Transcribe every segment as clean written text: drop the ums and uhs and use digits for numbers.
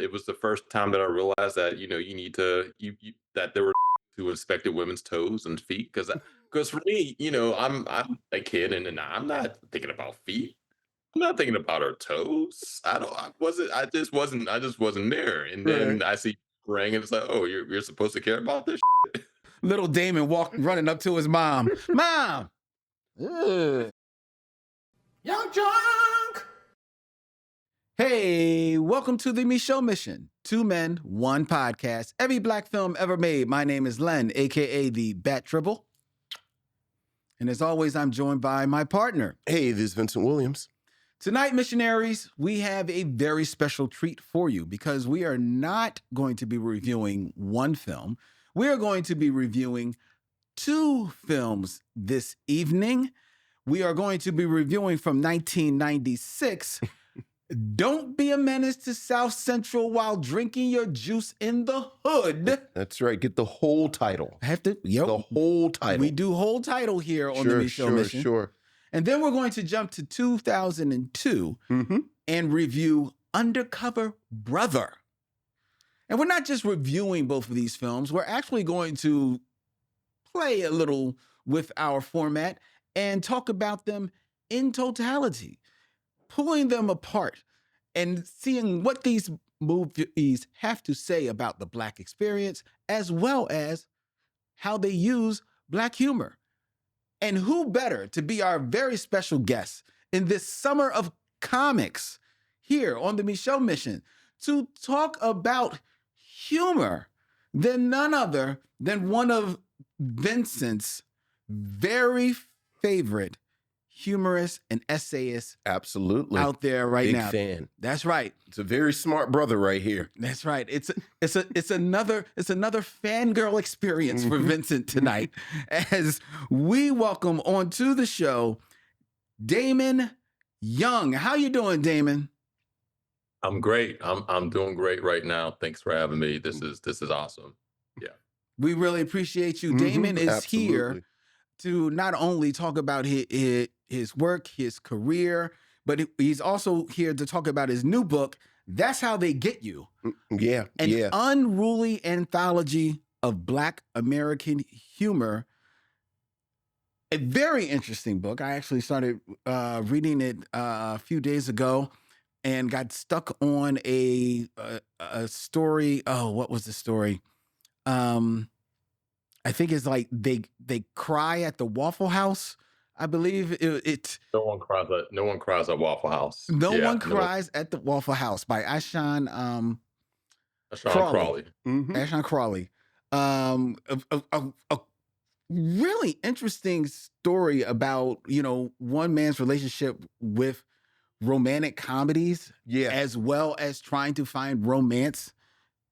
It was the first time that I realized that, you need to that there were who inspected women's toes and feet because for me, I'm a kid and I'm not thinking about feet. I'm not thinking about her toes. I just wasn't there. And Right. then I see ring and it's like, oh, you're supposed to care about this. Little Damon running up to his mom. Mom! Ugh. Young drunk. Hey, welcome to the Micheaux Mission. Two men, one podcast. Every black film ever made. My name is Len, aka the Bat Tribble. And as always, I'm joined by my partner. Hey, this is Vincent Williams. Tonight, missionaries, we have a very special treat for you because we are not going to be reviewing one film. We are going to be reviewing two films this evening. We are going to be reviewing from 1996. Don't be a menace to South Central while drinking your juice in the hood. That's right. Get the whole title. The whole title. We do whole title here on the Micheaux Mission. Sure. And then we're going to jump to 2002 and review Undercover Brother. And we're not just reviewing both of these films. We're actually going to play a little with our format and talk about them in totality, pulling them apart and seeing what these movies have to say about the Black experience, as well as how they use Black humor. And who better to be our very special guest in this summer of comics here on the Micheaux Mission to talk about humor than none other than one of Vincent's very favorite humorists and essayists Absolutely. out there right now. Big fan. That's right. It's a very smart brother right here. That's right. It's another fangirl experience for Vincent tonight as we welcome onto the show Damon Young. How you doing, Damon? I'm great. I'm doing great right now. Thanks for having me. This is awesome. Yeah. We really appreciate you. Damon is here to not only talk about his work, his career, but he's also here to talk about his new book, That's How They Get You. Yeah. An unruly anthology of Black American humor. A very interesting book. I actually started reading it a few days ago and got stuck on a story. Oh, what was the story? I think it's like they cry at the Waffle House. I believe it. No one cries at Waffle House. No one cries at the Waffle House by Ashan Crawley. Ashan Crawley. A really interesting story about, one man's relationship with romantic comedies, as well as trying to find romance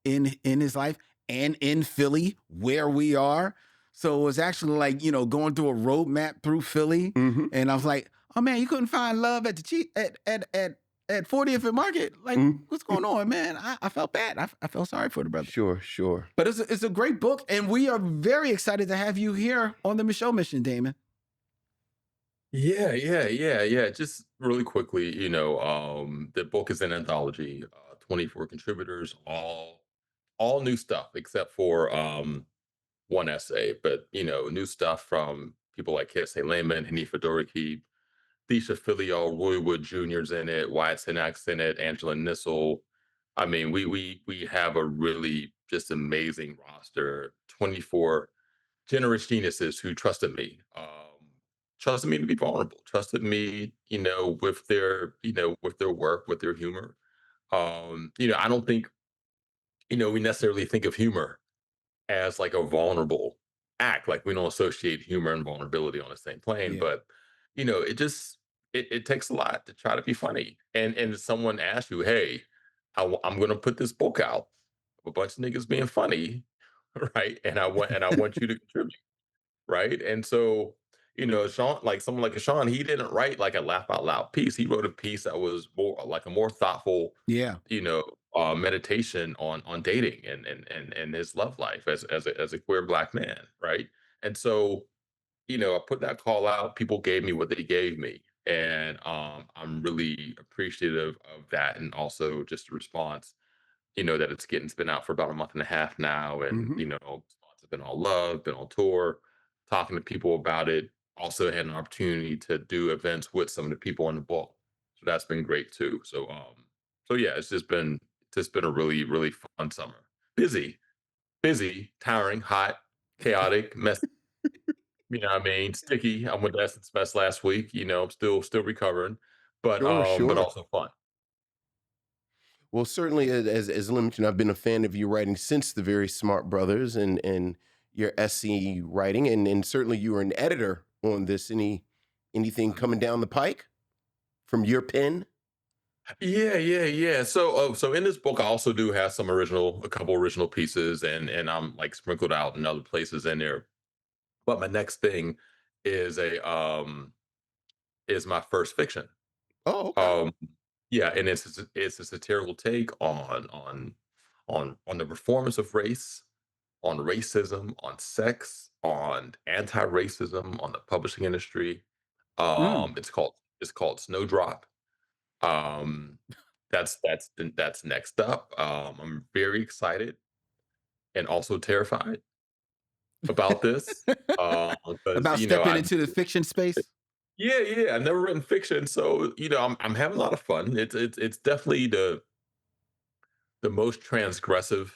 in his life and in Philly, where we are. So it was actually like, going through a road map through Philly. And I was like, oh man, you couldn't find love at the at 40th and Market. Like, what's going on, man? I felt bad. I felt sorry for the brother. Sure. But it's a great book, and we are very excited to have you here on the Micheaux Mission, Damon. Yeah. Just really quickly, the book is an anthology, 24 contributors, all new stuff except for one essay, but new stuff from people like Kirsey Lehman, Hanifa Doriki, Thisha Filio, Roy Wood Jr.'s in it, Wyatt Sinak's in it, Angela Nissel. I mean, we have a really just amazing roster, 24 generous geniuses who trusted me to be vulnerable, trusted me, with their work, with their humor. I don't think, we necessarily think of humor as like a vulnerable act. Like we don't associate humor and vulnerability on the same plane, Yeah. but it takes a lot to try to be funny. And if someone asks you, hey, I'm going to put this book out of a bunch of niggas being funny, right? And I want you to contribute, right? And so, Sean, like someone like Sean, he didn't write like a laugh out loud piece. He wrote a piece that was more like a more thoughtful, Yeah. meditation on dating and his love life as a queer Black man, right? And so, I put that call out. People gave me what they gave me, and I'm really appreciative of that, and also just the response. that it's been out for about a month and a half now, and Hmm. it's been all love, been on tour, talking to people about it. Also had an opportunity to do events with some of the people in the book, so that's been great too. So yeah, it's just been a really really fun summer. Busy, busy, tiring, hot, chaotic, messy. You know what I mean? Sticky. I went to Essence Fest last week. I'm still recovering, Sure, but sure. also fun. Well, certainly, as Lynn mentioned, I've been a fan of your writing since the very Smart Brothers and your SC writing, and certainly you were an editor on this. Anything coming down the pike from your pen? Yeah, yeah, yeah. So in this book, I also do have a couple original pieces, and I'm like sprinkled out in other places in there. But my next thing is a is my first fiction. Oh, okay. Um, yeah, and it's a satirical take on the performance of race, on racism, on sex, on anti-racism, on the publishing industry. Mm. It's called Snowdrop. Um, that's next up. I'm very excited and also terrified about this. Because About stepping into the fiction space? yeah, yeah, I've never written fiction, so I'm having a lot of fun. It's definitely the most transgressive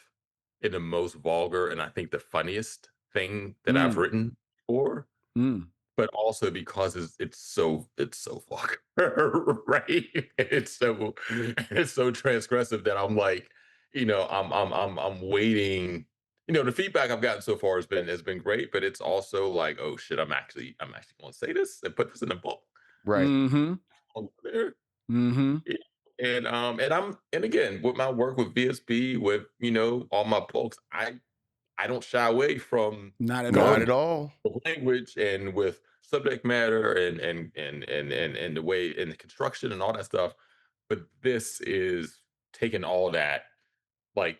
and the most vulgar, and I think the funniest thing that I've Mm. written before. Mm. But also because it's so vulgar, right? It's so transgressive that I'm like, I'm waiting. The feedback I've gotten so far has been great, but it's also like, oh shit, I'm actually gonna say this and put this in a book Right. Mhm. on there. Mhm. Yeah. And again, with my work with VSB, with all my books, I don't shy away from Not at Not at all. doing all. with language and with subject matter and the way and the construction and all that stuff. But this is taking all that, like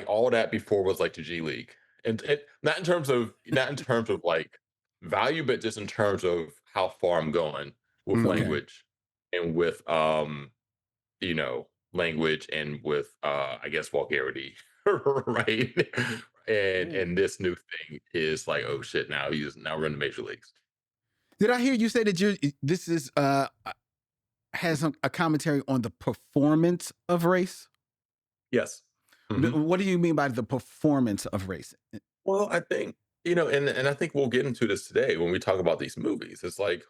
all that before was like the G League. And not in terms of like value, but just in terms of how far I'm going with Hmm. Okay. language and with language and with I guess vulgarity. Right. And this new thing is like, oh shit, now we're in the major leagues. Did I hear you say that this is has a commentary on the performance of race? Yes. Mhm. What do you mean by the performance of race? Well, I think, and I think we'll get into this today when we talk about these movies. It's like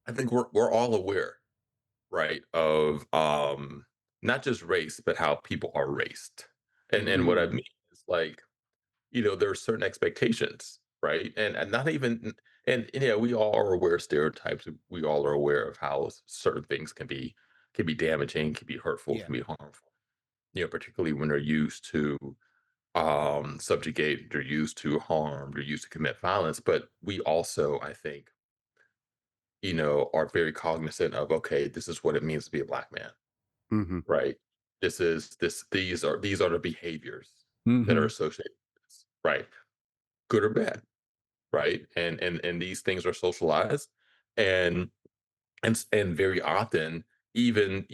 I think we're all aware, right, of not just race, but how people are raced. And what I Mm. mean is like, there are certain expectations, right? And not even and yeah, we all are aware of stereotypes. We all are aware of how certain things can be damaging, can be hurtful, Yeah. can be harmful. Particularly when they're used to subjugate, they're used to harm, they're used to commit violence. But we also, I think, are very cognizant of, okay, this is what it means to be a black man, Hmm. right? These are the behaviors that are Mhm. associated with this, right? Good or bad, right? And these things are socialized, and and very often, even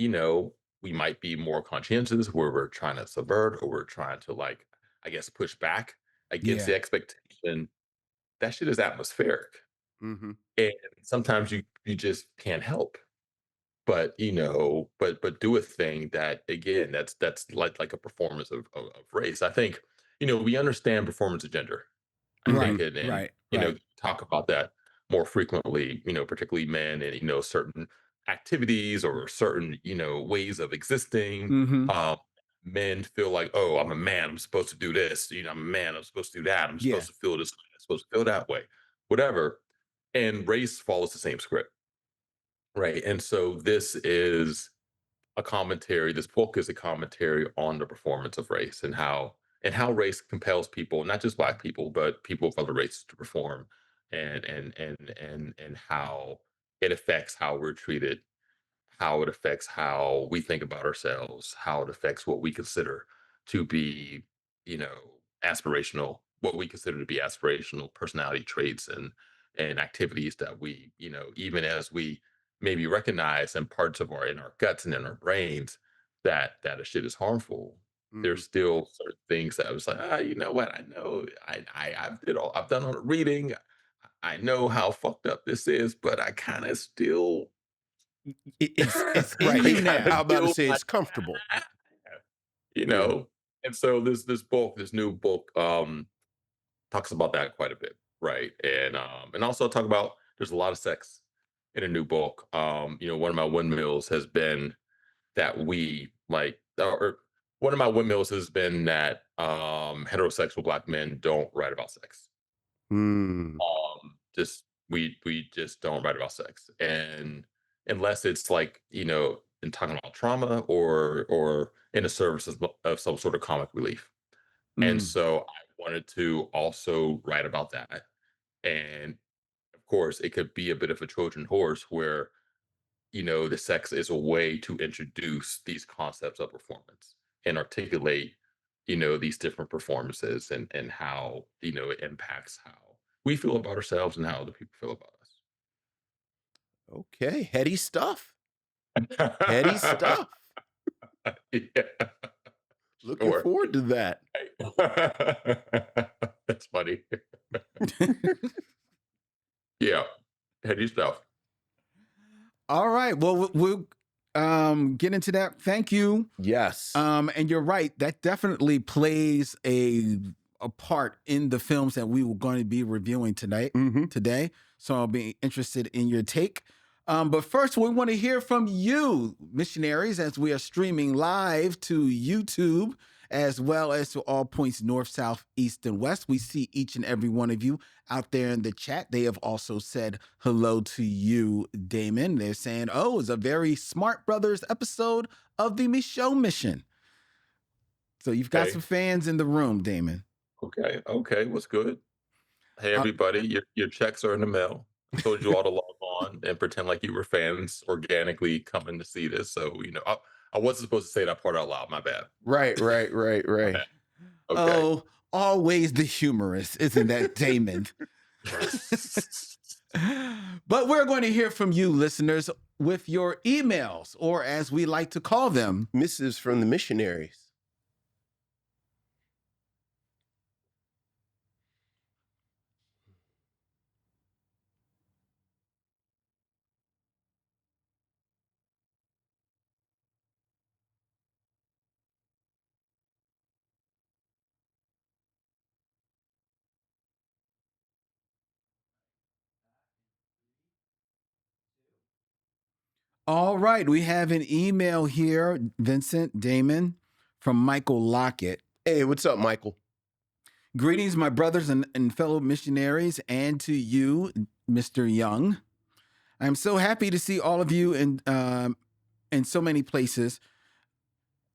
we might be more conscientious where we're trying to subvert or we're trying to like, I guess, push back against Yeah. the expectation. That shit is atmospheric, Hmm. and sometimes you just can't help but do a thing that again that's like a performance of race. I think we understand performance of gender. I think Right. it and Right. Right. talk about that more frequently, particularly men and certain activities or certain, ways of existing. Mhm. Um, Men feel like, oh, I'm a man, I'm supposed to do this, I'm a man, I'm supposed to do that, I'm Yeah. supposed to feel this way, I'm supposed to feel that way, whatever. And race follows the same script, right? And so this book is a commentary on the performance of race and how race compels people, not just black people, but people of other races to perform, and how it affects how we're treated, how it affects how we think about ourselves, how it affects what we consider to be, aspirational, what we consider to be aspirational personality traits and activities that we, even as we maybe recognize in parts of our in our guts and in our brains that a shit is harmful. Mm. there's still certain things that I was like, you know what? I know I've done all the reading. I know how fucked up this is, but I kind of still It's in Right. you I kind of I'm now. about to still say like, it's comfortable. "Ah," you Yeah. know. And so this new book, talks about that quite a bit, right? And also talk about there's a lot of sex in a new book. One of my windmills has been that we like, or one of my windmills has been that heterosexual black men don't write about sex. Mm. Just we just don't write about sex, and unless it's like in talking about trauma or in the service of some sort of comic relief. And Mm. so I wanted to also write about that. And of course, it could be a bit of a Trojan horse where, the sex is a way to introduce these concepts of performance and articulate, these different performances and how, it impacts how we feel about ourselves and how other people feel about Okay. Heady stuff. Heady us. stuff. Yeah, Looking sure. forward to that. That's funny. Yeah, heady stuff. All right. Well, we'll get into that. Thank you. Yes. And you're right. That definitely plays a part in the films that we were going to be reviewing tonight Mm-hmm. today. So I'll be interested in your take. But first, we want to hear from you, missionaries, as we are streaming live to YouTube as well as to all points north, south, east, and west. We see each and every one of you out there in the chat. They have also said hello to you, Damon. They're saying, oh, it's a very Smart Brothers episode of the Micheaux Mission. So you've got Okay. some fans in the room, Damon. Okay. Okay. What's good? Hey, Uh, everybody. Your checks are in the mail. I told you all to log on and pretend like you were fans organically coming to see this. So, I wasn't supposed to say that part out loud. My bad. Right, right, right, My right. bad. Okay. oh, always the humorist, isn't that Damon? But we're going to hear from you, listeners, with your emails, or as we like to call them, Missives from the missionaries. all right, we have an email here, Vincent, Damon, from Michael Lockett. Hey, what's up, Michael? Greetings, my brothers and fellow missionaries, and to you, Mr. Young. I'm so happy to see all of you in so many places.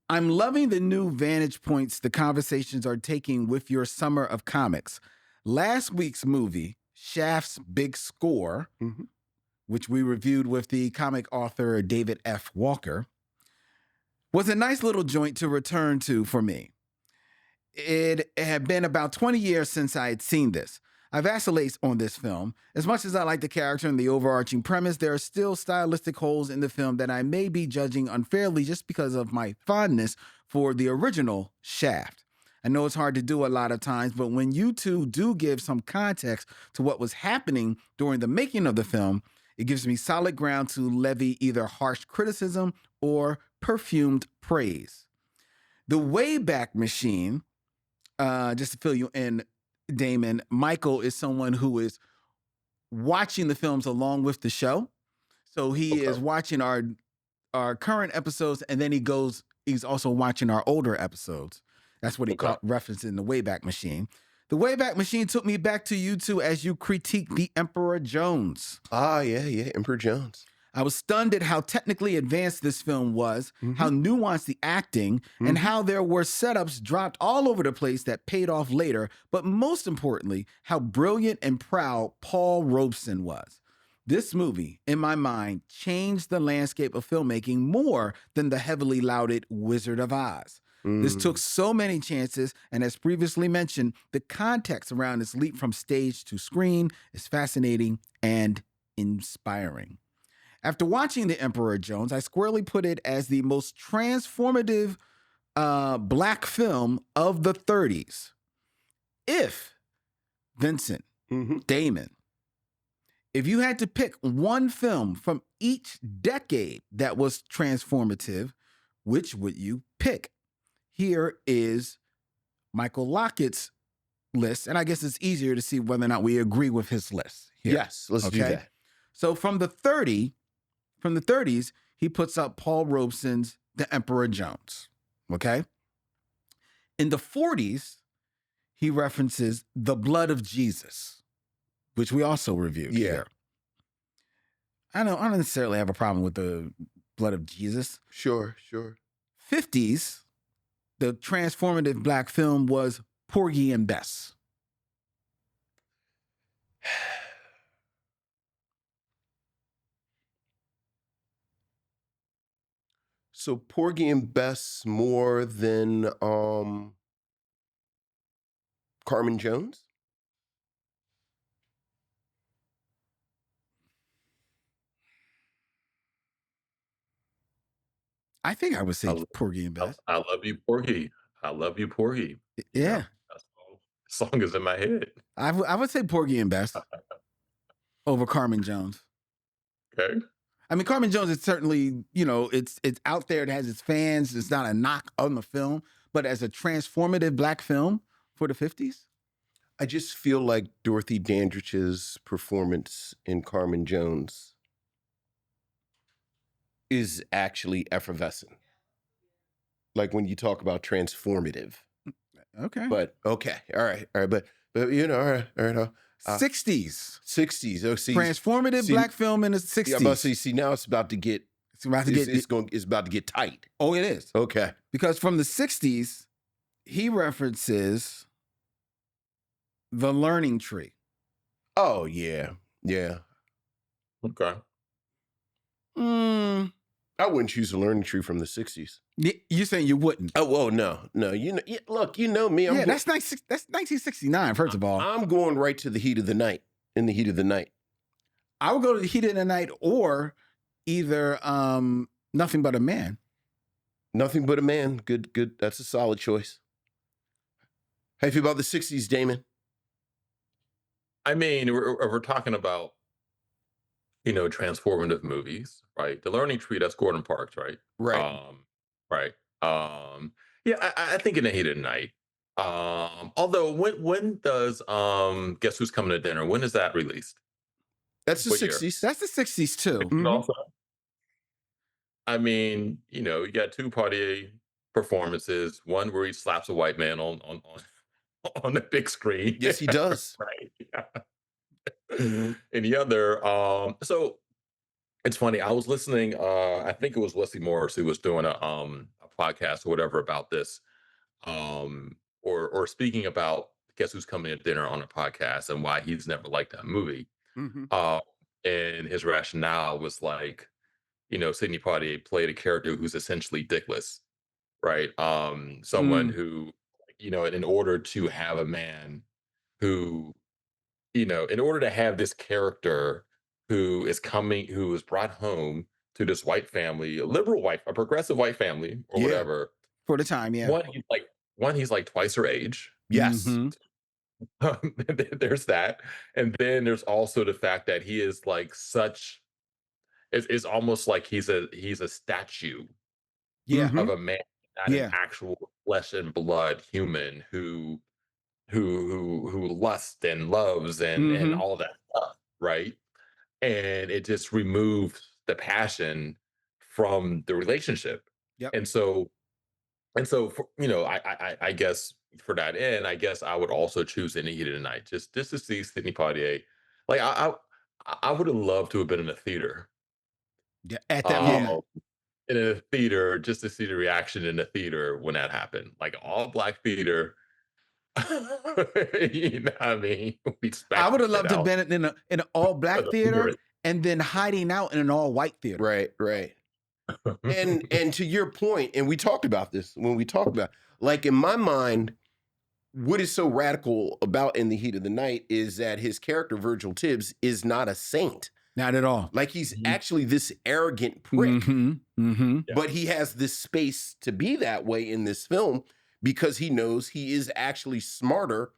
I'm loving the new vantage points the conversations are taking with your summer of comics. Last week's movie, Shaft's Big Score, Mm-hmm. which we reviewed with the comic author David F. Walker, was a nice little joint to return to for me. It had been about 20 years since I had seen this. I vacillate on this film. As much as I like the character and the overarching premise, there are still stylistic holes in the film that I may be judging unfairly just because of my fondness for the original Shaft. I know it's hard to do a lot of times, but when you two do give some context to what was happening during the making of the film, it gives me solid ground to levy either harsh criticism or perfumed praise. The Wayback Machine, just to fill you in, Damon, Michael is someone who is watching the films along with the show. So he is Okay. watching our current episodes, and then he's also watching our older episodes. That's what he Okay. referenced in the Wayback Machine. The Wayback Machine took me back to you two as you critique the Emperor Jones. Ah, yeah, Emperor Jones. I was stunned at how technically advanced this film was, how nuanced the acting, and how there were setups dropped all over the place that paid off later, but most importantly, how brilliant and proud Paul Robeson was. This movie, in my mind, changed the landscape of filmmaking more than the heavily lauded Wizard of Oz. This took so many chances, and as previously mentioned, the context around this leap from stage to screen is fascinating and inspiring. After watching The Emperor Jones, I squarely put it as the most transformative black film of the 30s. If Vincent, Damon, if you had to pick one film from each decade that was transformative, which would you pick? Here is Michael Lockett's list, and I guess it's easier to see whether or not we agree with his list. Here. Yes, let's do that. So from the 30s, he puts up Paul Robeson's The Emperor Jones. Okay. In the 40s, he references The Blood of Jesus, which we also reviewed here. I don't necessarily have a problem with The Blood of Jesus. Sure. 50s, the transformative black film was Porgy and Bess. So Porgy and Bess more than Carmen Jones? I think I would say Porgy and Bess. I love you, Porgy. I love you, Porgy. Yeah. That song is in my head. I would say Porgy and Bess over Carmen Jones. Okay. I mean, Carmen Jones is certainly, it's out there. It has its fans. It's not a knock on the film, but as a transformative black film for the 50s. I just feel like Dorothy Dandridge's performance in Carmen Jones is actually effervescent. Like when you talk about transformative. Okay. But okay. All right. But all right. 60s. 60s. Oh, see, transformative black film in the 60s. Yeah, I'm about to see now it's about to get it's about to get tight. Oh, it is. Okay. Because from the 60s, he references The Learning Tree. Oh, yeah. Okay. I wouldn't choose The Learning Tree from the 60s. You're saying you wouldn't? Oh, well, no. Look, you know me. That's 1969, first of all. I'm going right to The Heat of the Night, In the Heat of the Night. I would go to The Heat of the Night or either Nothing But a Man. Nothing But a Man. Good. That's a solid choice. How you feel about the 60s, Damon? I mean, we're talking about, transformative movies, right? The Learning Tree, that's Gordon Parks, right? Right. Right. Yeah, I think In the Heat of the Night. Although when does Guess Who's Coming to Dinner? When is that released? That's the What year? 60s. That's the 60s too. Also, I mean, you got two party performances. One where he slaps a white man on the big screen. Yes, he does. Right. Yeah. And the other, so it's funny. I was listening. I think it was Wesley Morris who was doing a podcast or whatever about this, or speaking about Guess Who's Coming to Dinner on a podcast and why he's never liked that movie. And his rationale was like, Sidney Poitier played a character who's essentially dickless, right? Someone who, in order to have a man who, in order to have this character who is brought home to this white family, a progressive white family or whatever. For the time, yeah. He's like twice her age. Yes. There's that. And then there's also the fact that he is like it's almost like he's a statue of a man, not an actual flesh and blood human who lusts and loves and all that stuff, right? And it just removes the passion from the relationship. Yep. And so for, I guess for that end, I guess I would also choose In the Heat of the Night, just to see Sidney Poitier. Like I would have loved to have been in a theater. Yeah, at that moment. In a theater, just to see the reaction in the theater when that happened. Like all black theater. You know what I mean? I would have loved to have been in an all black theater and then hiding out in an all white theater. Right. And to your point, and we talked about this when we talked about, like in my mind, what is so radical about In the Heat of the Night is that his character Virgil Tibbs is not a saint. Not at all. Like he's Mhm. actually this arrogant prick, Mm-hmm. Yeah. but he has this space to be that way in this film because he knows he is actually smarter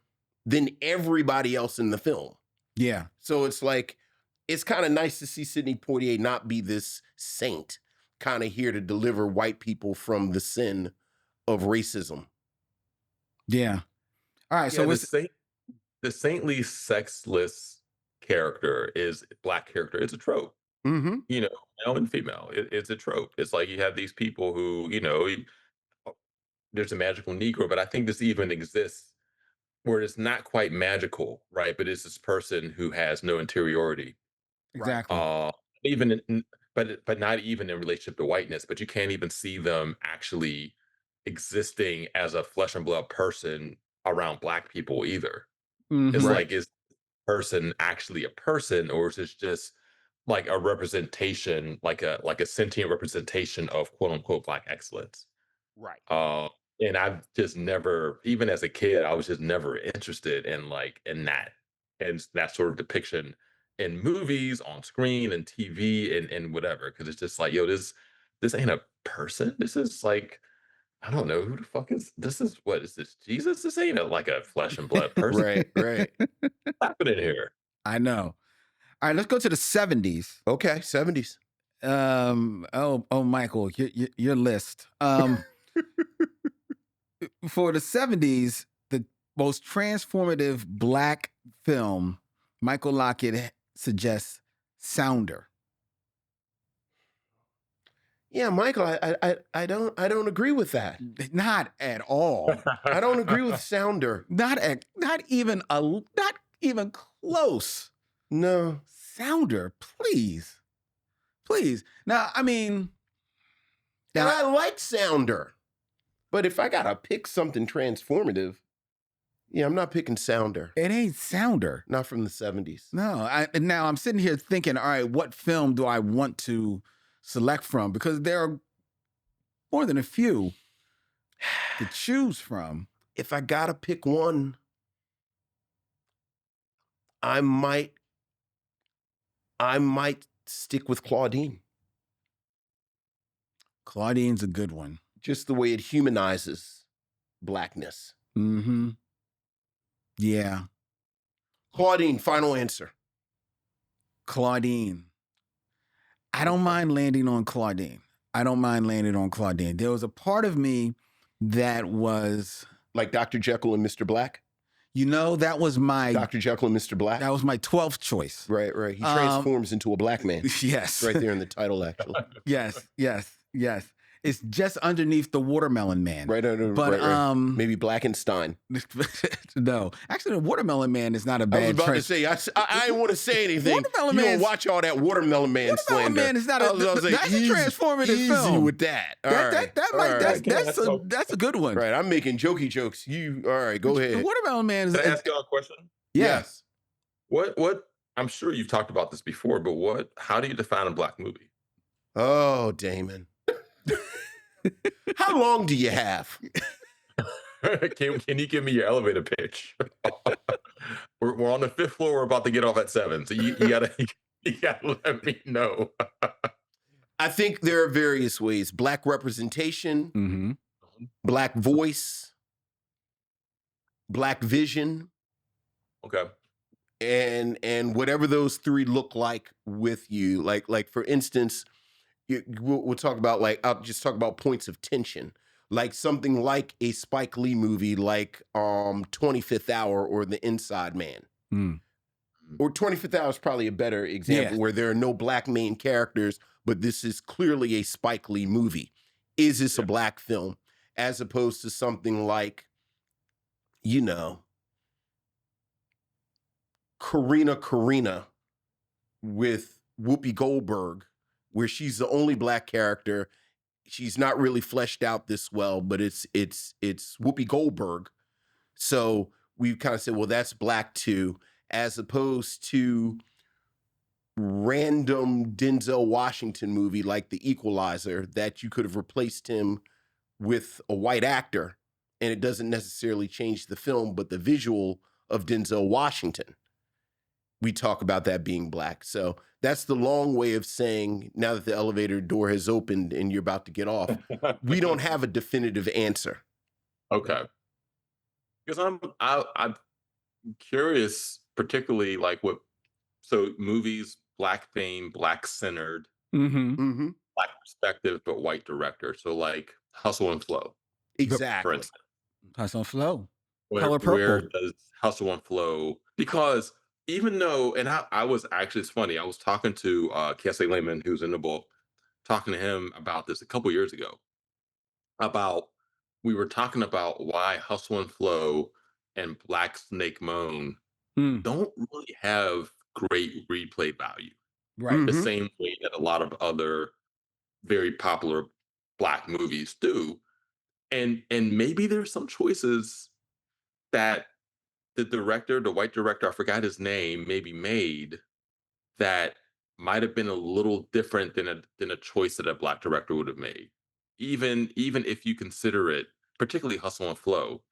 than everybody else in the film. Yeah. So it's like, it's kind of nice to see Sidney Poitier not be this saint, kind of here to deliver white people from the sin of racism. Yeah. All right. Yeah, So the saintly sexless character is black character. It's a trope. Mm-hmm. You know, male and female. It's a trope. It's like you have these people who, there's a magical Negro, but I think this even exists where it's not quite magical, right? But it's this person who has no interiority. exactly. Even but not even in relationship to whiteness, but you can't even see them actually existing as a flesh and blood person around black people either. It's Mhm. Right. like, is person actually a person, or is it just like a representation, like a sentient representation of quote unquote black excellence? Right. Uh, and I've just never, even as a kid, I was just never interested in that sort of depiction in movies, on screen, and TV, and whatever. Because it's just like, yo, this ain't a person. This is like, I don't know who the fuck is this. Is what is this? Jesus? This ain't like a flesh and blood person. Right. What's happening here? I know. All right. Let's go to the 70s. Okay, 70s. Michael, your list. For the 70s, the most transformative black film, Michael Lockett suggests Sounder. Yeah, Michael, I don't agree with that. Not at all. I don't agree with Sounder. Not even close. No. Sounder, please. Please. Now, I mean, And I like Sounder. But if I gotta pick something transformative, yeah, I'm not picking Sounder. it ain't Sounder. Not from the 70s. No, now I'm sitting here thinking, all right, what film do I want to select from? Because there are more than a few to choose from. If I gotta pick one, I might stick with Claudine. Claudine's a good one. Just the way it humanizes blackness. Mm-hmm. Yeah. Claudine, final answer. Claudine. I don't mind landing on Claudine. There was a part of me that was, Like Dr. Jekyll and Mr. Black? that was my Dr. Jekyll and Mr. Black? that was my 12th choice. Right. He transforms into a black man. Yes. Right there in the title, actually. Yes. It's just underneath the Watermelon Man. Right under, But right. Maybe Blackenstein. no. Actually, the Watermelon Man is not a I was bad about to trans- say, I didn't want to say anything. Watermelon You Man's- gonna watch all that Watermelon Man Watermelon slander. Man is not I was like, that's a transformative easy film. with that. All right. That might All right. that's a good one. Right, I'm making jokey jokes. All right, go The ahead. Watermelon Man is Can I ask y'all a question? yes. What I'm sure you've talked about this before, but how do you define a black movie? Oh, Damon. How long do you have? Can you give me your elevator pitch? we're on the 5th floor. We're about to get off at 7. So you gotta let me know. I think there are various ways. Black representation, Mm-hmm. black voice, black vision, Okay. and whatever those three look like with you. Like for instance, we'll talk about, like, I'll just talk about points of tension. Like something like a Spike Lee movie like 25th Hour or The Inside Man. Mm. Or 25th Hour is probably a better example, Yeah. where there are no black main characters, but this is clearly a Spike Lee movie. Is this a black film? As opposed to something like, Karina with Whoopi Goldberg, where she's the only black character. She's not really fleshed out this well, but it's Whoopi Goldberg. So we kind of said, well, that's black too, as opposed to random Denzel Washington movie like The Equalizer that you could have replaced him with a white actor, and it doesn't necessarily change the film, but the visual of Denzel Washington. we talk about that being black. So that's the long way of saying, now that the elevator door has opened and you're about to get off, we don't have a definitive answer. Okay. Because I'm curious, particularly like what so movies, black theme, black centered, Mm-hmm. Mm-hmm. black perspective, but white director. So like Hustle and Flow, for Exactly. instance. Hustle and Flow. Where Color where Purple. does Hustle and Flow? Because even though, and I was actually, it's funny, I was talking to Cassie Lehman, who's in the book, talking to him about this a couple years ago. About we were talking about why Hustle and Flow and Black Snake Moan Mm, don't really have great replay value. right. The Mm-hmm. same way that a lot of other very popular black movies do. And maybe there's some choices that the director, the white director, I forgot his name, maybe made that might have been a little different than a choice that a black director would have made. Even if you consider it, particularly Hustle and Flow,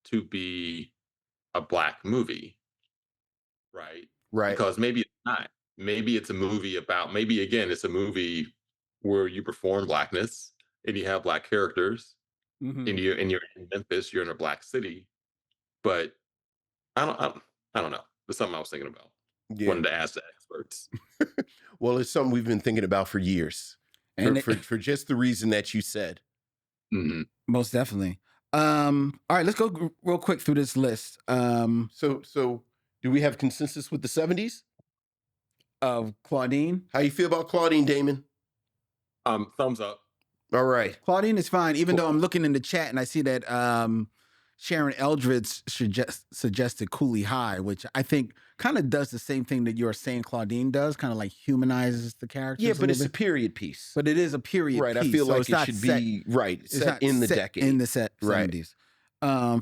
to be a black movie, right? Right. Because maybe it's not. Maybe it's a movie about, maybe again, it's a movie where you perform blackness and you have black characters Mm-hmm. and you're in Memphis, you're in a black city. But I don't know. It's something I was thinking about. Yeah. Wanted to ask the experts. Well, it's something we've been thinking about for years. And For just the reason that you said. Mhm. most definitely. All right, let's go real quick through this list. So do we have consensus with the 70s? Of Claudine. How you feel about Claudine, Damon? Thumbs up. All right. Claudine is fine, even though I'm looking in the chat and I see that Sharon Eldridge suggested Cooley High, which I think kind of does the same thing that you're saying Claudine does, kind of like humanizes the characters. Yeah, a but little it's a bit. period piece. But it is a period Right. piece. I feel so like it's it not should set, be right. it's Set not in the set decade. in the set Right. 70s.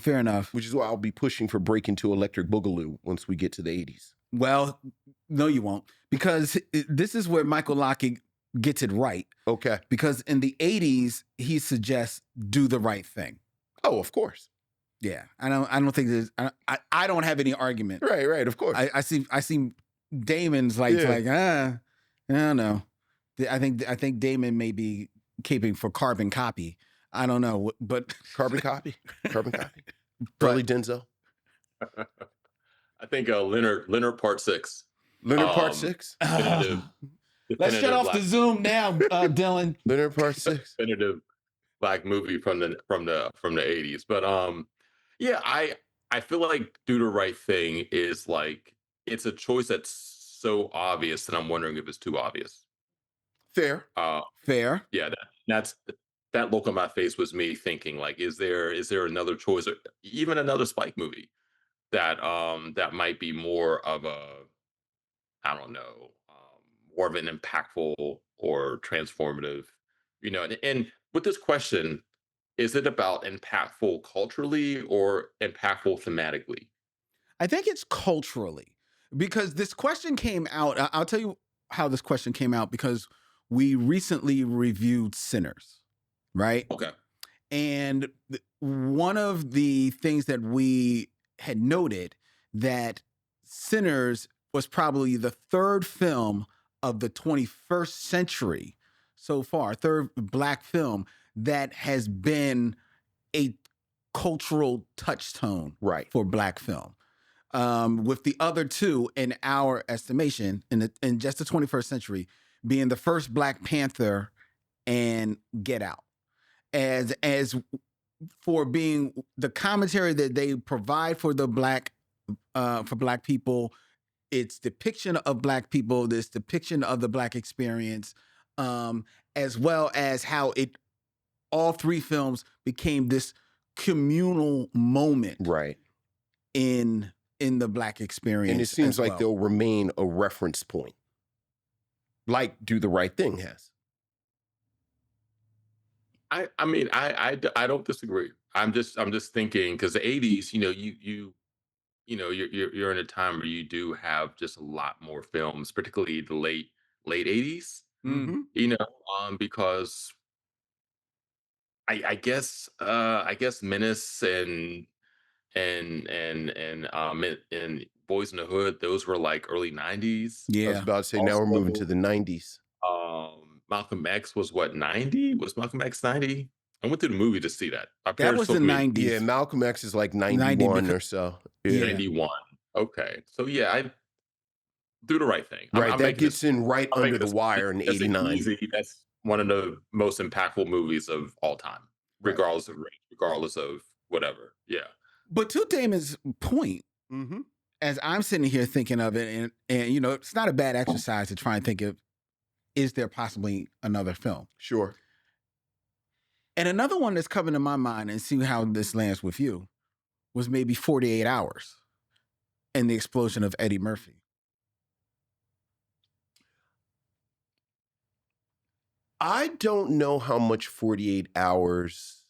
Fair enough. Which is why I'll be pushing for Breaking to Electric Boogaloo once we get to the 80s. Well, no, you won't, because this is where Michael Locke gets it right. Okay. Because in the 80s, he suggests do the right thing. Oh, of course. Yeah, I don't think there's. I don't have any argument. Right. Of course. I see Damon's like Yeah. I don't know. I think Damon may be keeping for carbon copy. I don't know, but Carbon copy. Probably Denzel. I think Leonard Part 6. Leonard Part Um, 6. Definitive, let's shut definitive off the Zoom now, Dylan. Leonard Part 6. definitive black movie from the 80s. But yeah, I feel like Do the Right Thing is like, it's a choice that's so obvious that I'm wondering if it's too obvious. Fair. Fair. Yeah, that look on my face was me thinking like, is there another choice, or even another Spike movie that might be more of a, I don't know, more of an impactful or transformative, and with this question, is it about impactful culturally or impactful thematically? I think it's culturally, because this question came out. I'll tell you how this question came out, because we recently reviewed Sinners, right? Okay. And one of the things that we had noted that Sinners was probably the third film of the 21st century so far, third black film that has been a cultural touchstone Right. for black film. With the other two, in our estimation, in just the 21st century, being the first Black Panther and Get Out. As for being the commentary that they provide for the black people, its depiction of black people, this depiction of the black experience, as well as how all three films became this communal moment, Right. in the black experience. And it seems as like well. they'll remain a reference point. Like Do the Right Thing has. I mean, I don't disagree. I'm just thinking, because the 80s, you're in a time where you do have just a lot more films, particularly the late 80s, Mm. because I guess Menace and Boys in the Hood, those were like early 90s. I was Yeah. about to say now we're moving to Also, the 90s. Malcolm X was what, 90? Was Malcolm X 90? I went to the movie to see that. My That parents was the took me Yeah, 90s. Malcolm X is like 90 91 because or so. Yeah. yeah. 91. Okay. So yeah, I do the right thing. Right. I'm That making this gets in right I'm under making the this wire in that's an 89. easy that's one of the most impactful movies of all time, Right. regardless of race, regardless of whatever. Yeah. But to Damon's point, Mm-hmm. as I'm sitting here thinking of it, and you know, it's not a bad exercise to try and think of, is there possibly another film? Sure. And another one that's coming to my mind, and see how this lands with you, was maybe 48 Hours and the explosion of Eddie Murphy. I don't know how much 48 Hours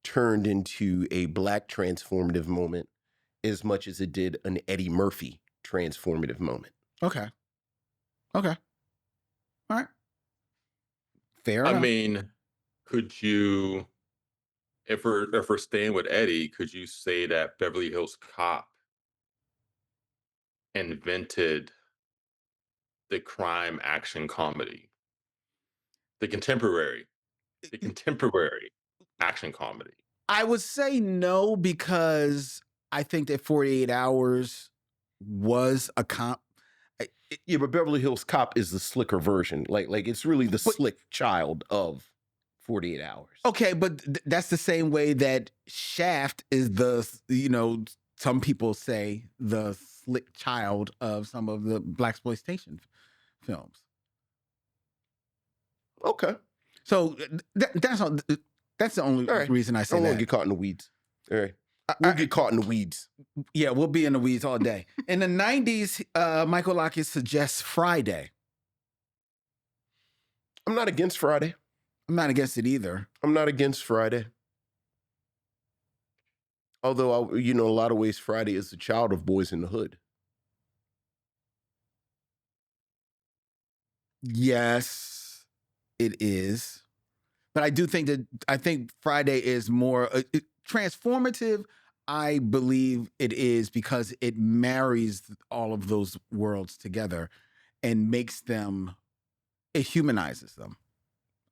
turned into a Black transformative moment as much as it did an Eddie Murphy transformative moment. Okay. Okay. All right. Fair I enough. mean, could you if we're staying with Eddie, could you say that Beverly Hills Cop invented the crime action comedy? The contemporary, the contemporary action comedy. I would say no, because I think that 48 Hours was a comp. Yeah, but Beverly Hills Cop is the slicker version. Like it's really the But- slick child of 48 Hours. Okay, but that's the same way that Shaft is the, you know, some people say the slick child of some of the blaxploitation films. Okay. So that's the only All right. reason I I say don't want that. to get caught in the weeds. All right. We'll get caught in the weeds. Yeah, we'll be in the weeds all day. In the 90s, Michael Lockett suggests Friday. I'm not against Friday. I'm not against it either. I'm not against Friday. Although, in a lot of ways, Friday is the child of Boys in the Hood. Yes, it is. But I do think Friday is more transformative. I believe it is because it marries all of those worlds together and makes them, it humanizes them,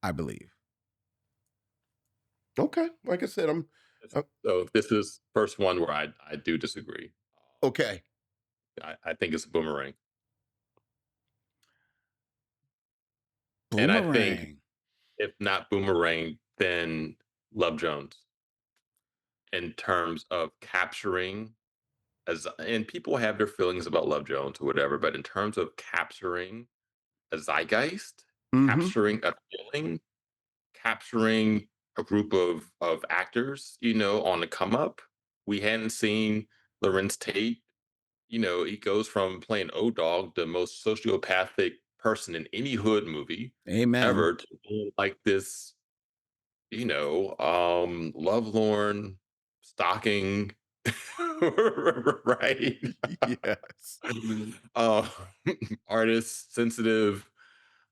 I believe. Okay. Like I said, I'm So this is first one where I do disagree. okay. I think it's a boomerang. And I think Boomerang. if not Boomerang, then Love Jones in terms of capturing and people have their feelings about Love Jones or whatever, but in terms of capturing a zeitgeist, Mhm. capturing a feeling, capturing a group of actors, on the come up. We hadn't seen Lorenz Tate. He goes from playing O Dog, the most sociopathic person in any hood movie Amen. ever, to being like this, lovelorn, stalking, right? Yes. uh, Artist, sensitive,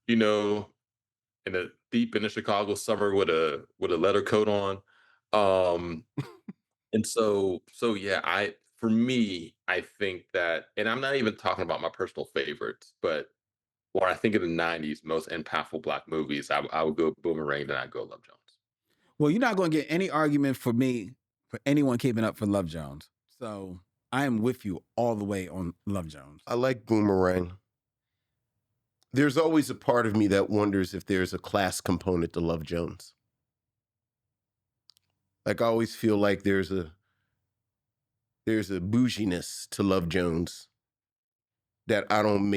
you know, in a Chicago summer with a leather coat on. Um, and so yeah, for me, I think that, and I'm not even talking about my personal favorites, but when I think of the '90s most impactful Black movies, I would go Boomerang, then I'd go Love Jones. Well, you're not going to get any argument for me for anyone keeping up for Love Jones. So I am with you all the way on Love Jones. I like Boomerang. There's always a part of me that wonders if there's a class component to Love Jones. Like I always feel like there's a bouginess to Love Jones that I don't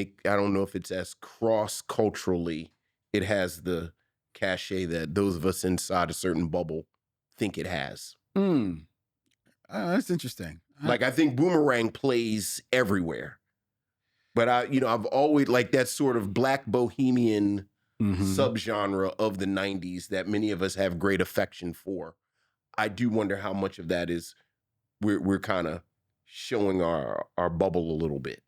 know if it's as cross-culturally, it has the cachet that those of us inside a certain bubble think it has. That's interesting. Like I think Boomerang plays everywhere. But I've always like that sort of Black bohemian subgenre of the 90s that many of us have great affection for. I do wonder how much of that is we're kind of showing our bubble a little bit.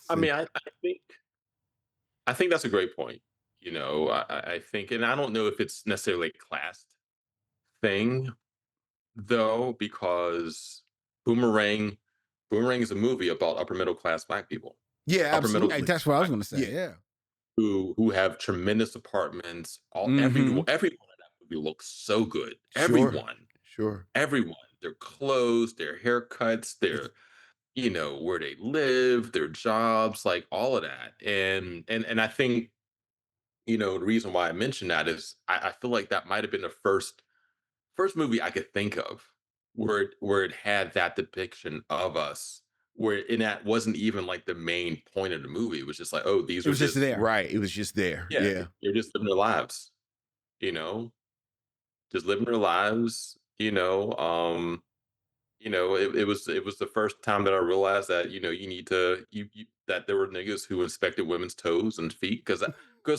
I mean, I think that's a great point. I think, and I don't know if it's necessarily a class thing, though, because Boomerang Boomerang is a movie about upper middle class black people. Yeah, Upper middle Hey, absolutely. that's what I was black going to say. Yeah. Yeah. who have tremendous apartments. Mm-hmm. Everyone in that movie looks so good. Sure. Everyone. Sure. Everyone. Their clothes, their haircuts, their where they live, their jobs, like all of that. And I think, the reason why I mentioned that is I feel like that might have been the first movie I could think of where it had that depiction of us, where and that wasn't even like the main point of the movie. It was just like, oh, these It are was just just there. Right. It was just there. yeah, Yeah. they're just living their lives, you know, just living their lives, it was the first time that I realized that you need to you that there were niggas who inspected women's toes and feet because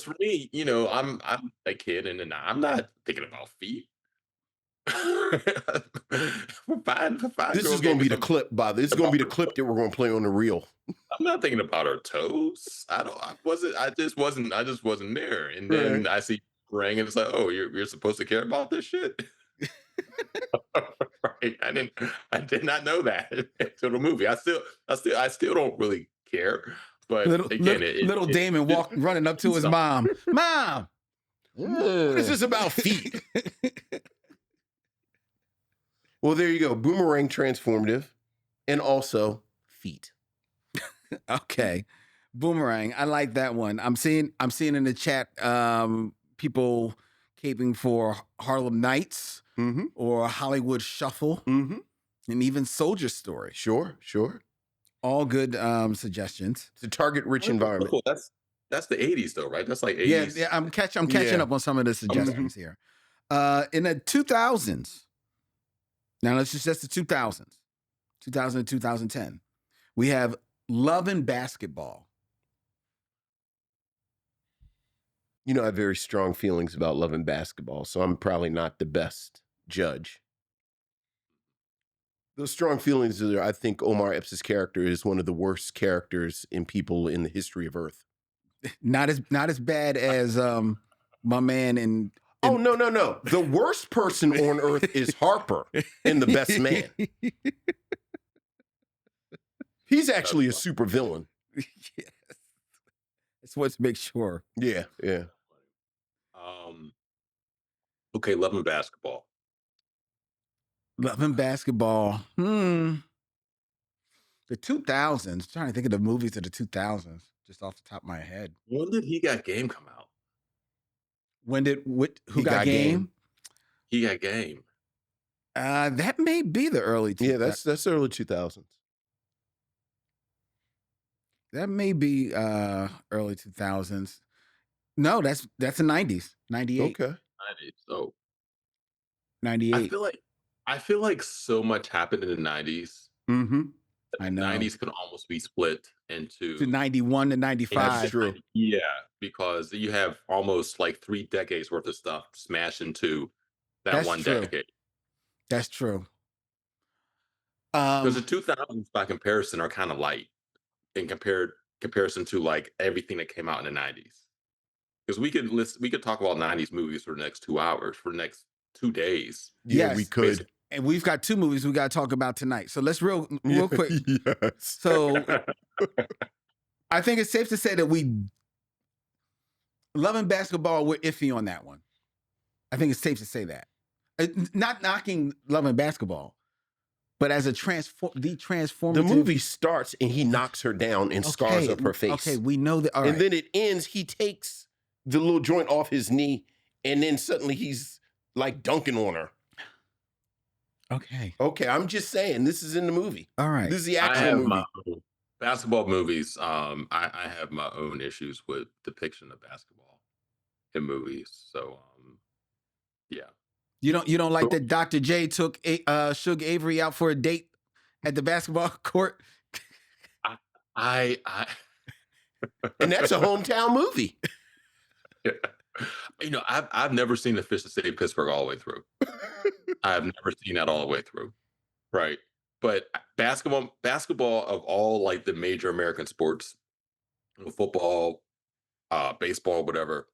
for me, I'm a kid and I'm not thinking about feet. If a fine This girl is going gave to me be the some clip, Bob. This is going to about be the her clip that we're going to play on the reel. I'm not thinking about her toes. I just wasn't there. And Right. then I see ring and it's like, oh, you're supposed to care about this shit. Right. I did not know that until the movie. I still don't really care. But Little again, little, it, little it, Damon it walked running up to his something. mom. Mom. What is Ugh. this about feet? Well, there you go. Boomerang transformative and also feet. Okay. Boomerang. I like that one. I'm seeing in the chat people caping for Harlem Nights Mm-hmm. or Hollywood Shuffle Mm-hmm. and even Soldier Story. Sure. Sure. All good suggestions. It's a target-rich environment. Cool. That's the 80s though, right? That's like Yeah, 80s. yeah, I'm catching Yeah. up on some of the suggestions here. In the 2000s, now let's just that's the 2000s, 2000 to 2010. We have Love and Basketball. I have very strong feelings about Love and Basketball, so I'm probably not the best judge. Those strong feelings are, I think Omar Epps' character is one of the worst characters in people in the history of Earth. Not as bad as my man in Oh, no. The worst person on Earth is Harper and the best man. He's actually a super villain. Yes. That's what makes sure. Yeah, yeah. Okay, Love and Basketball. Love and Basketball. The 2000s. Trying to think of the movies of the 2000s just off the top of my head. When did He Got Game come out? Who He got Got game? Game. He Got Game. That may be the early 2000s. Yeah, that's early 2000s. That may be early 2000s. No, that's the 90s. 98. Okay. 90s. So 98. I feel like so much happened in the 90s. Mm-hmm. That I the know. 90s can almost be split To into 91 to into 95. true. Yeah, because you have almost like 3 decades worth of stuff smashed into that That's one true. decade. That's true. Because the 2000s by comparison are kind of light in comparison to like everything that came out in the 90s. Because we could talk about 90s movies for the next 2 hours, for the next 2 days. Yeah, we Yes. could. Basically. And we've got 2 movies we got to talk about tonight. So let's real Yeah, quick. Yes. So I think it's safe to say that we Love and Basketball, we're iffy on that one. I think it's safe to say that. Not knocking Love and Basketball, but as the transformative. The movie starts and he knocks her down and scars up her face. Okay, we know that. All right. And then it ends, he takes the little joint off his knee, and then suddenly he's like dunking on her. Okay. Okay, I'm just saying, this is in the movie. All right. This is the I actual have movie. my own basketball movies. I have my own issues with depiction of basketball in movies. So yeah. You don't like that Dr. J took Suge Avery out for a date at the basketball court? I And that's a hometown movie. I've never seen the Fish to City Pittsburgh all the way through. I've never seen that all the way through. Right. But basketball of all like the major American sports, football, baseball, whatever,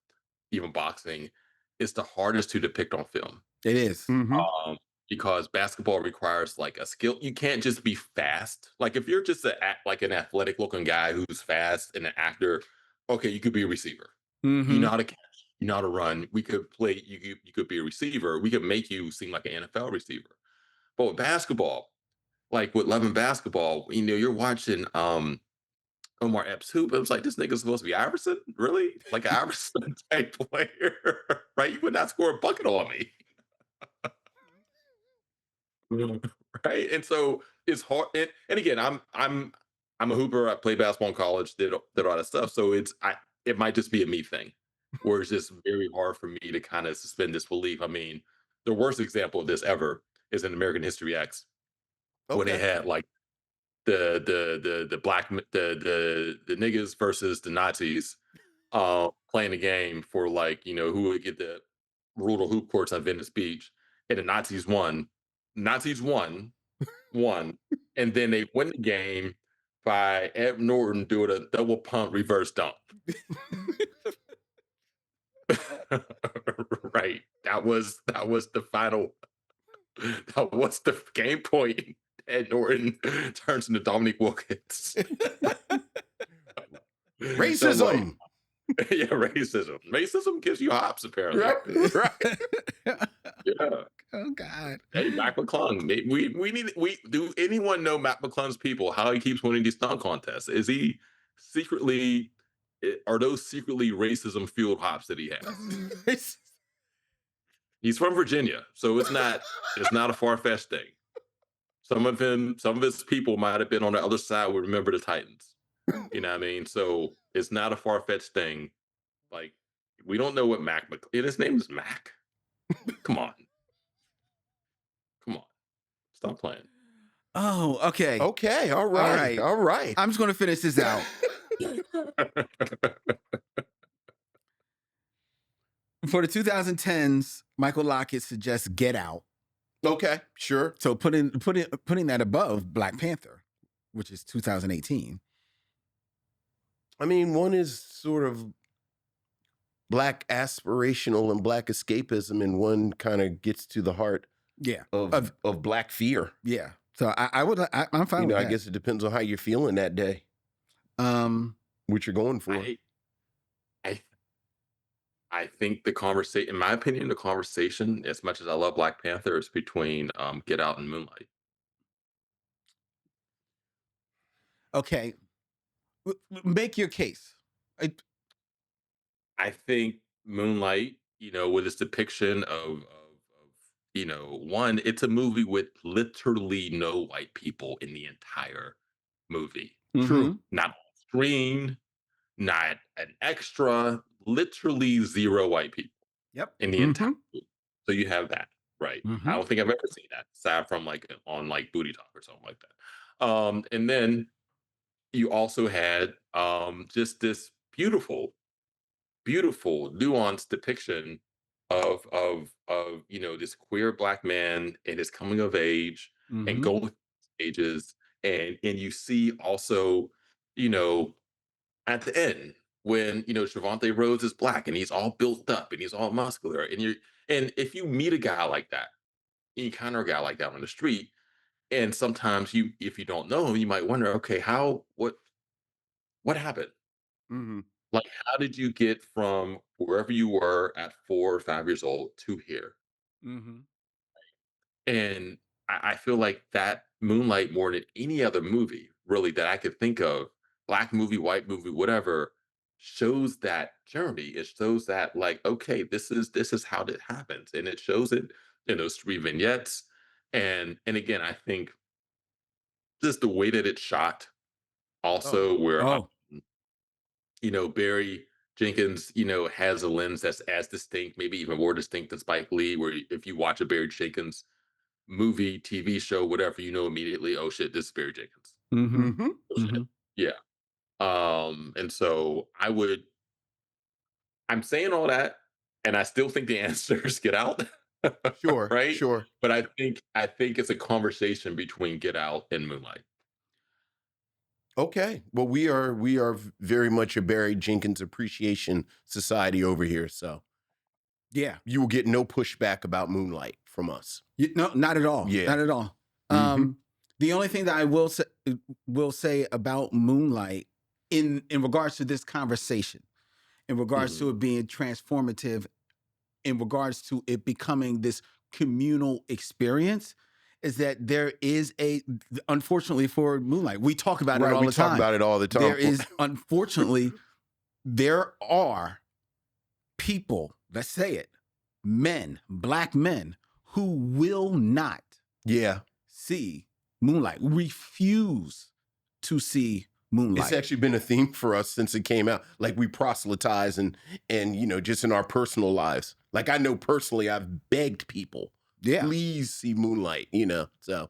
even boxing, is the hardest to depict on film. It is. Mhm. because basketball requires like a skill. You can't just be fast. Like if you're just like an athletic looking guy who's fast and an actor, okay, you could be a receiver. You Mm-hmm. know how to catch. You know how to run. We could play. You could be a receiver. We could make you seem like an NFL receiver. But with basketball, like with Love and Basketball, you're watching Omar Epps hoop. It was like this nigga's supposed to be Iverson, really? Like an Iverson type player, right? You would not score a bucket on me. Right? And so it's hard. And again, I'm a hooper. I played basketball in college, did all that stuff. So it might just be a me thing, where it's just very hard for me to kind of suspend disbelief. I mean, the worst example of this ever is in American History X when they Okay. had like the black the niggas versus the Nazis playing a game for like who would get the rule the hoop courts on Venice Beach, and the Nazis won. Nazis won, and then they win the game by Ed Norton doing a double pump reverse dunk. Right, that was the final. That was the game point. Ed Norton turns into Dominique Wilkins. So I'm like, Racism. yeah, racism. Racism gives you hops, apparently. Right. Yeah. Oh God. Hey, Mac McClung. We do anyone know Mac McClung's people? How he keeps winning these dunk contests? Is he secretly? Are those secretly racism fueled hops that he has? He's from Virginia, so it's not a far fetched thing. Some of his people might have been on the other side. Would remember the Titans. You know what I mean? So it's not a far fetched thing. Like we don't know what Mac. His name is Mac. Come on, come on, stop playing. Oh, okay. Okay. All All right. right. All right. I'm just going to finish this out. For the 2010s, Michael Lockett suggests Get Out. Okay. Sure. So putting that above Black Panther, which is 2018. I mean, one is sort of Black aspirational and Black escapism, and one kind of gets to the heart Yeah. of Black fear. Yeah. So I'm fine with I that. guess it depends on how you're feeling that day, what you're going for. I think the conversation, in my opinion, the conversation, as much as I love Black Panther, is between Get Out and Moonlight. Okay. Make your case. I think Moonlight, with its depiction of one, it's a movie with literally no white people in the entire movie. True. Not on screen, not an extra, literally zero white people. Yep. In the entire movie. So you have that, right? I don't think I've ever seen that, aside from like on like Booty Talk or something like that. And then you also had just this beautiful, beautiful, nuanced depiction of this queer Black man and his coming of age and going through stages, and you see also, you know, at the end when Trevante Rhodes is Black and he's all built up and he's all muscular, and if you meet a guy like that, you encounter a guy like that on the street, and sometimes if you don't know him, you might wonder, okay, what happened? Like, how did you get from wherever you were at 4 or 5 years old to here? And I feel like that Moonlight, more than any other movie, really, that I could think of, Black movie, white movie, whatever, shows that journey. It shows that, like, okay, this is how that happens, and it shows it in those 3 vignettes. And again, I think just the way that it's shot, also where Barry Jenkins, has a lens that's as distinct, maybe even more distinct than Spike Lee, where if you watch a Barry Jenkins movie, TV show, whatever, immediately, oh shit, this is Barry Jenkins. Oh, shit. Yeah. And so I'm saying all that, and I still think the answers Get Out. Sure. Right? Sure. But I think it's a conversation between Get Out and Moonlight. Okay. Well, we are very much a Barry Jenkins appreciation society over here. So yeah, you will get no pushback about Moonlight from us. No, not at all. Yeah. Not at all. The only thing that I will say about Moonlight in regards to this conversation, in regards to it being transformative, in regards to it becoming this communal experience, is that there is unfortunately for Moonlight, we talk about it all the time. We talk about it all the time. There is, unfortunately, there are people, let's say it, men, black men, who will not see Moonlight, refuse to see Moonlight. It's actually been a theme for us since it came out. Like, we proselytize and just in our personal lives. Like, I know personally I've begged people, please see Moonlight, so.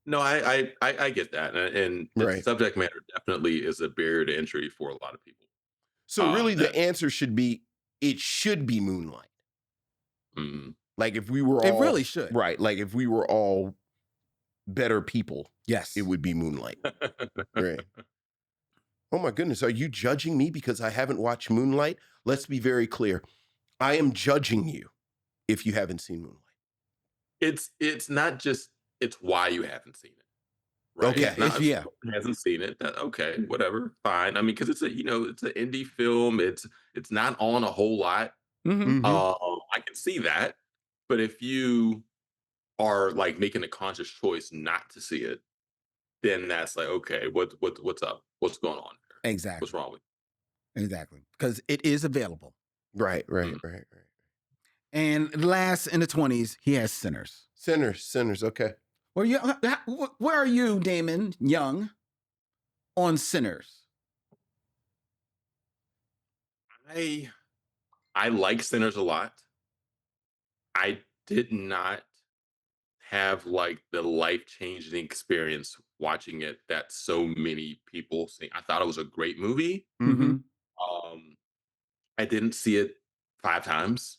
No, I get that. And the subject matter definitely is a barrier to entry for a lot of people. So really the answer should be, it should be Moonlight. Like, if we were all. It really should. Right. Like, if we were all better people. Yes. It would be Moonlight. Right. Oh my goodness. Are you judging me because I haven't watched Moonlight? Let's be very clear. I am judging you if you haven't seen Moonlight. It's not just, it's why you haven't seen it. Right? Okay. Hasn't seen it. Okay, whatever. Fine. I mean, because it's it's an indie film. It's not on a whole lot. I can see that. But if you are like making a conscious choice not to see it, then that's like, okay, what's up? What's going on here? Exactly. What's wrong with Exactly. Because it is available. Right. And last in the 20s, he has Sinners. Sinners. Okay. Where are you, Damon Young, on Sinners? I like Sinners a lot. I did not have like the life-changing experience watching it that so many people think. I thought it was a great movie. I didn't see it 5 times.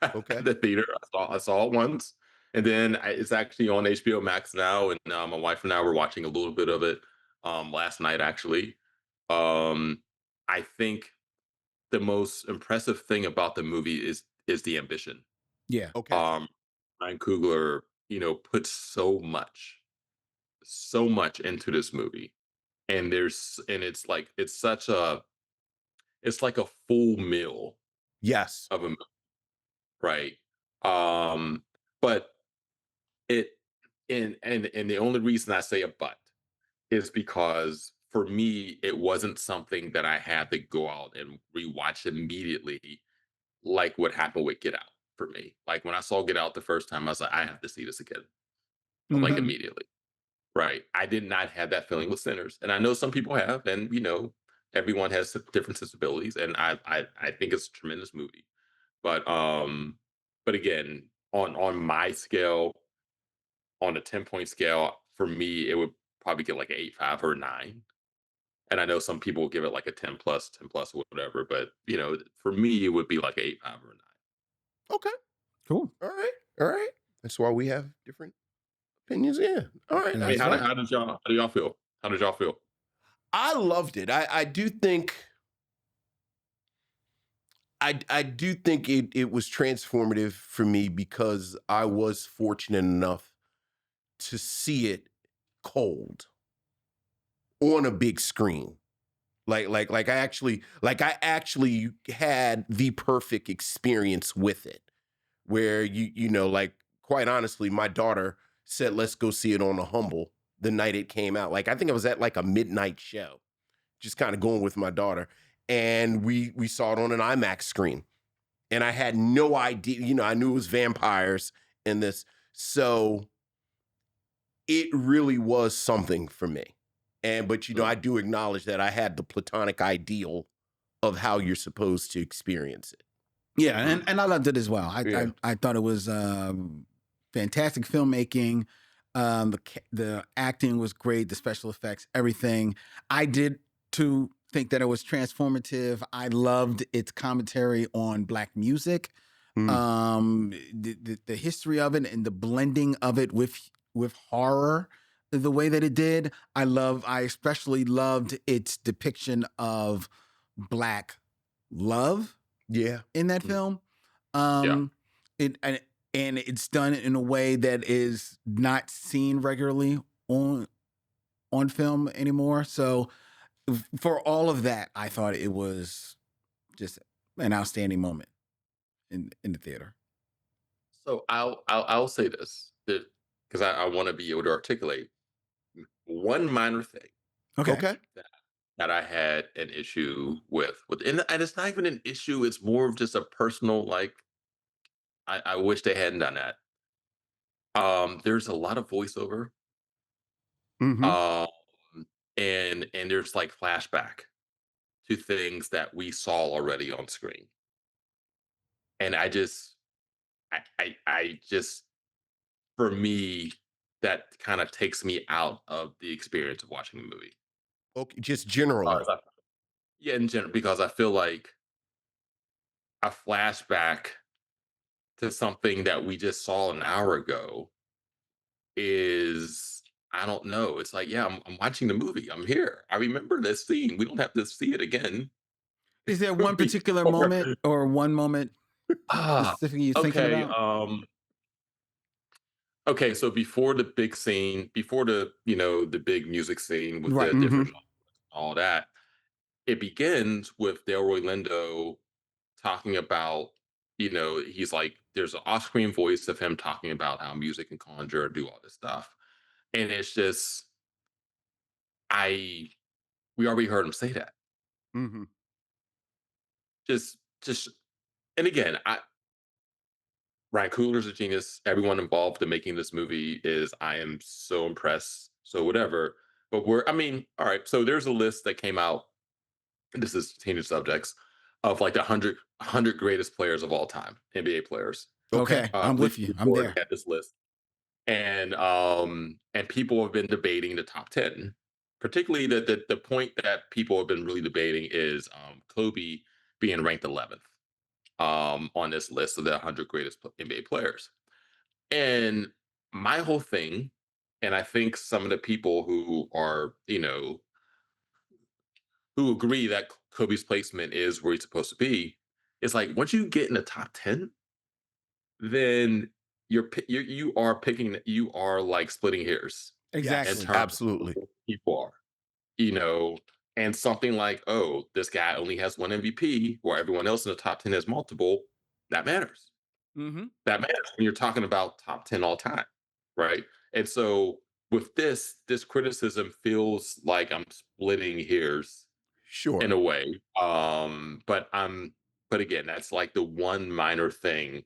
Okay. At the theater. I saw it once. And then it's actually on HBO Max now. And my wife and I were watching a little bit of it last night, actually. I think the most impressive thing about the movie is the ambition. Yeah. Okay. Ryan Coogler, puts so much into this movie. And it's like a full meal. Yes. Of a movie. Right. But and the only reason I say a but is because for me, it wasn't something that I had to go out and rewatch immediately, like what happened with Get Out for me. Like when I saw Get Out the first time, I was like, I have to see this again. Like immediately. Right. I did not have that feeling with Sinners. And I know some people have, and everyone has different sensibilities. And I think it's a tremendous movie. But again, on my scale, on a 10-point scale, for me, it would probably get like an 8.5 or a 9. And I know some people will give it like a 10 plus, or whatever. But for me, it would be like an 8.5 or a 9. Okay. Cool. All right. That's why we have different opinions. Yeah. All right. I mean, how did y'all feel? How did y'all feel? I loved it. I do think I do think it was transformative for me because I was fortunate enough to see it cold on a big screen. Like I actually had the perfect experience with it, where like, quite honestly, my daughter said, let's go see it on a humble the night it came out. Like, I think I was at like a midnight show, just kind of going with my daughter. And we saw it on an IMAX screen. And I had no idea, I knew it was vampires in this. So it really was something for me. But I do acknowledge that I had the platonic ideal of how you're supposed to experience it. Yeah, and I loved it as well. I thought it was fantastic filmmaking. The acting was great, the special effects, everything. I did too think that it was transformative. I loved its commentary on Black music, the history of it, and the blending of it with horror, the way that it did. I especially loved its depiction of Black love. Yeah. In that film. And it's done in a way that is not seen regularly on film anymore. So for all of that, I thought it was just an outstanding moment in the theater. So I'll say this because I want to be able to articulate one minor thing Okay. Okay. that I had an issue with, and it's not even an issue. It's more of just a personal like. I wish they hadn't done that. There's a lot of voiceover, Mm-hmm. um, and there's like flashback to things that we saw already on screen, and I just for me that kind of takes me out of the experience of watching the movie. Okay. Just generally. Yeah, in general, because I feel like a flashback to something that we just saw an hour ago is I don't know. It's like, yeah, I'm watching the movie. I'm here. I remember this scene. We don't have to see it again. Is there one particular moment or one moment Ah, specifically you're thinking okay. about? Okay, so before the big scene, before the big music scene with the Right. different Mm-hmm. genres, all that, it begins with Delroy Lindo talking about, he's like, there's an off-screen voice of him talking about how music can conjure and do all this stuff. And it's just, I, we already heard him say that. Mm-hmm. Just, and again, Ryan Coogler's a genius. Everyone involved in making this movie I am so impressed. So whatever. But I mean, all right. So there's a list that came out. This is changing subjects of like the 100 greatest players of all time, NBA players. Okay. I'm with you. Bleacher I'm Report there. had this list, and people have been debating the top 10. Particularly the point that people have been really debating is Kobe being ranked 11th on this list of the 100 greatest NBA players. And my whole thing, and I think some of the people who are, who agree that Kobe's placement is where he's supposed to be, is like once you get in the top 10, then you are picking, you are like splitting hairs in Yes, Exactly. terms of absolutely. who people are, you know, and something like, oh, this guy only has one MVP, where everyone else in the top 10 has multiple. That matters. Mm-hmm. That matters when you're talking about top 10 all time, right? And so with this criticism feels like I'm splitting hairs in Sure. a way. But again, that's like the one minor thing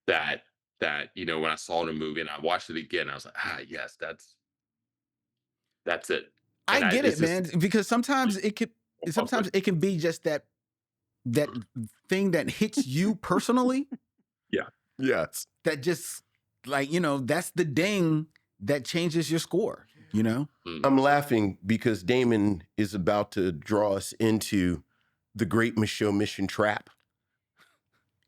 that when I saw the movie and I watched it again, I was like, yes, that's it. I And get it, it's just man, because sometimes it can be just that thing that hits you personally yeah. Yes. that just like, that's the ding that changes your score, Mm. I'm laughing because Damon is about to draw us into the great Micheaux Mission trap.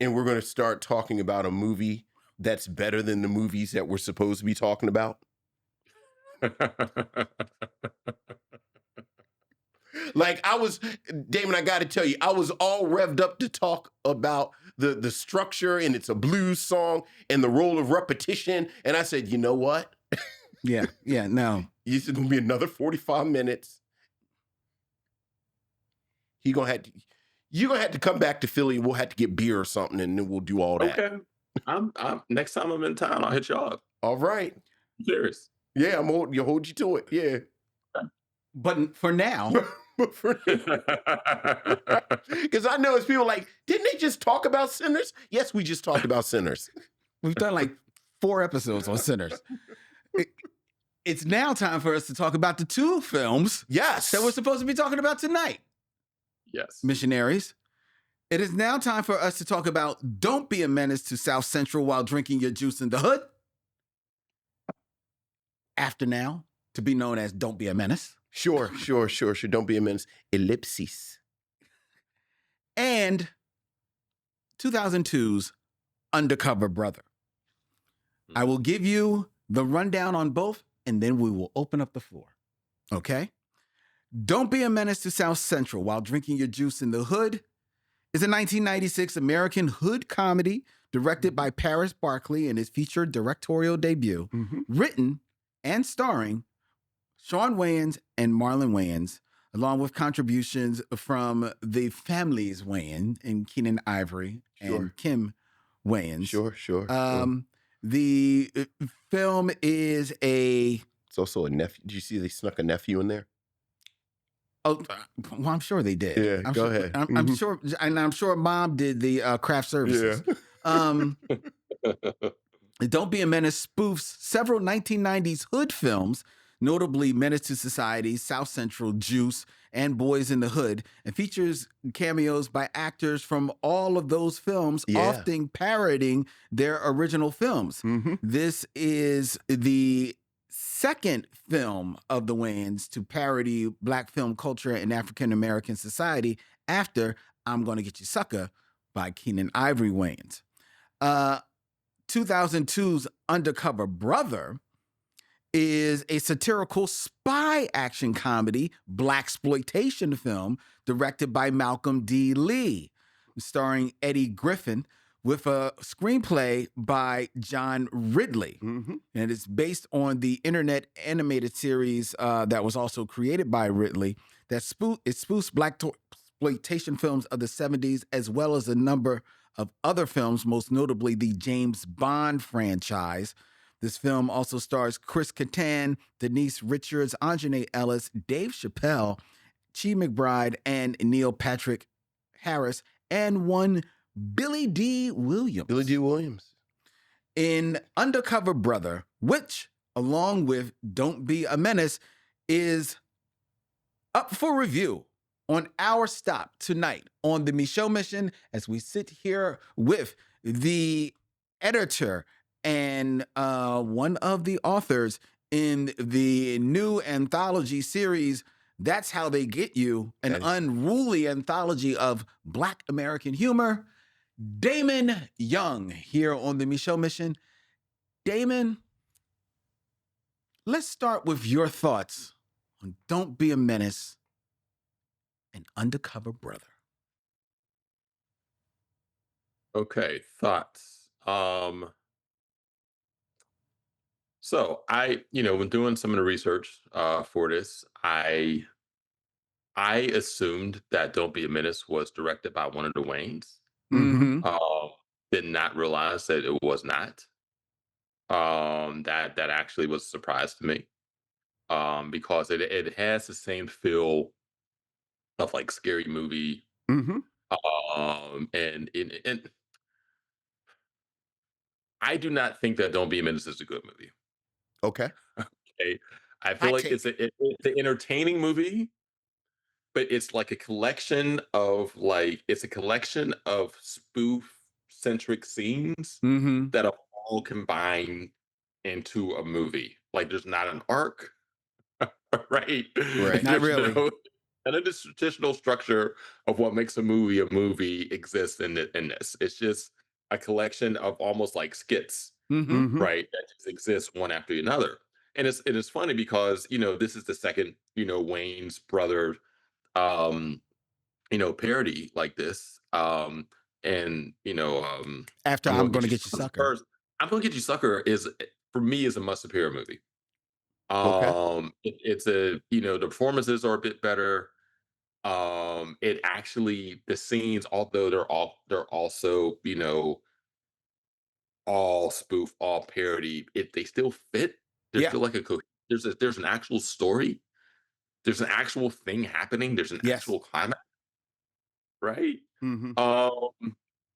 And we're going to start talking about a movie that's better than the movies that we're supposed to be talking about. Like Damon, I got to tell you, I was all revved up to talk about the structure, and it's a blues song and the role of repetition. And I said, you know what? Yeah, no. It's going to be another 45 minutes. You're going to have to come back to Philly. We'll have to get beer or something, and then we'll do all that. Okay. I'm next time I'm in town, I'll hit you up. All right. I'm serious. Yeah, hold you to it. Yeah. But for now, Because I know it's people like, didn't they just talk about Sinners? Yes, we just talked about Sinners. we've done like 4 episodes on Sinners. It's now time for us to talk about the 2 films Yes. that we're supposed to be talking about tonight. Yes. Missionaries. It is now time for us to talk about Don't Be a Menace to South Central while drinking your juice in the hood. After now, to be known as Don't Be a Menace. Sure. Don't be a menace. Ellipses. And 2002's Undercover Brother. I will give you the rundown on both, and then we will open up the floor. Okay? Don't Be a Menace to South Central while drinking your juice in the hood is a 1996 American hood comedy directed by Paris Barkley in his feature directorial debut, written and starring Sean Wayans and Marlon Wayans, along with contributions from the families Wayans and Keenan Ivory and Kim Wayans. Sure. The film is It's also a nephew. Did you see they snuck a nephew in there? Oh, well, I'm sure they did. Yeah, I'm go sure, ahead. I'm sure, and I'm sure Mom did the craft services. Don't Be a Menace spoofs several 1990s hood films, notably Menace to Society, South Central, Juice, and Boys in the Hood, and features cameos by actors from all of those films, often parodying their original films. This is the second film of the Wayans to parody Black film culture and African American society after I'm Gonna Get You Sucker by Keenan Ivory Wayans. 2002's Undercover Brother is a satirical spy action comedy blaxploitation film directed by Malcolm D. Lee, starring Eddie Griffin, with a screenplay by John Ridley. And it's based on the internet animated series that was also created by Ridley that spoofs blaxploitation films of the 70s, as well as a number of other films, most notably the James Bond franchise. This film also stars Chris Kattan, Denise Richards, Anjanae Ellis, Dave Chappelle, Chi McBride, and Neil Patrick Harris, and one Billy D. Williams. In Undercover Brother, which, along with Don't Be a Menace, is up for review on our stop tonight on the Micheaux Mission, as we sit here with the editor and one of the authors in the new anthology series, That's How They Get You, an unruly anthology of Black American humor, Damon Young, here on the Micheaux Mission. Damon, let's start with your thoughts on Don't Be a Menace and Undercover Brother. Okay, thoughts. So when doing some of the research for this, I assumed that Don't Be a Menace was directed by one of the Waynes. Did not realize that it was not. That actually was a surprise to me. Because it has the same feel of like scary movie. And I do not think that Don't Be a Menace is a good movie. Okay. Okay. I feel like it's an entertaining movie, but it's like a collection of spoof centric scenes that are all combined into a movie. Like there's not an arc, right? Not really. And a traditional structure of what makes a movie exists in this. It's just a collection of almost like skits, right? That just exists one after another. And it is funny because this is the second Wayne's brother parody like this. After I'm Gonna Get You Sucker. First, I'm Gonna Get You Sucker is for me is a must appear movie. It's the performances are a bit better. It actually the scenes, although they're also all spoof, all parody, they still fit. There's still like there's an actual story. There's an actual thing happening. There's an actual climax, right?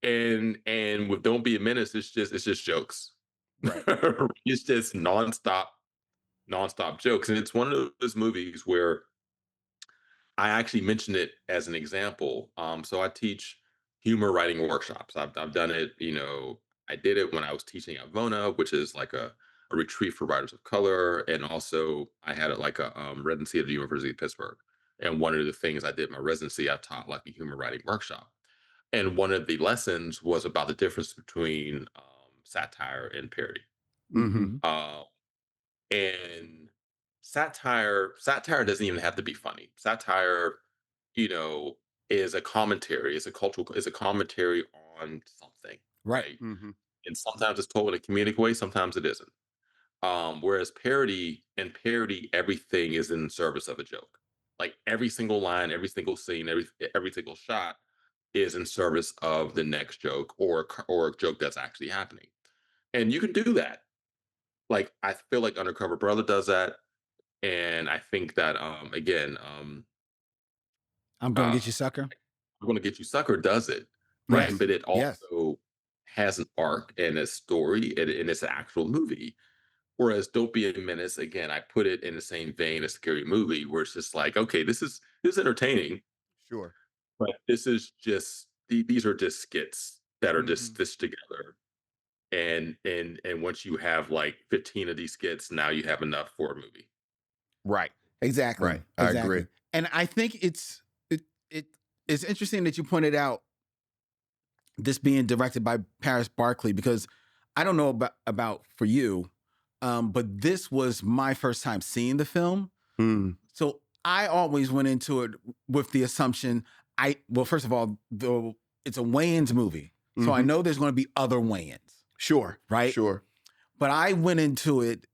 And with Don't Be a Menace, it's just jokes. Right. It's just nonstop jokes. And it's one of those movies where I actually mentioned it as an example. So I teach humor writing workshops. I've done it, I did it when I was teaching at Vona, which is like a retreat for writers of color. And also I had it like a residency at the University of Pittsburgh. And one of the things I did in my residency, I taught like a humor writing workshop. And one of the lessons was about the difference between satire and parody. And satire doesn't even have to be funny. Satire, is a commentary. It's a commentary on something. Right. right? And sometimes it's told in a comedic way, sometimes it isn't. Whereas parody, everything is in service of a joke. Like every single line, every single scene, every single shot is in service of the next joke or a joke that's actually happening. And you can do that. Like I feel like Undercover Brother does that, and I think that again, I'm gonna uh, get you, sucker. I'm gonna get you sucker does it, right? Yes. But it Yes. also has an arc and a story, and it's an actual movie. Whereas Don't Be a Menace, again, I put it in the same vein as Scary Movie, where it's just like, okay, this is entertaining, Sure. but this is just these are just skits that are just Mhm. stitched together. And once you have like 15 of these skits, now you have enough for a movie. Right. Exactly. Right. I agree. Exactly. And I think it it's interesting that you pointed out this being directed by Paris Barkley, because I don't know about for you, but this was my first time seeing the film. Mm. So I always went into it with the assumption well, first of all, it's a Wayans movie, so I know there's going to be other Wayans, Sure. right? Sure. But I went into it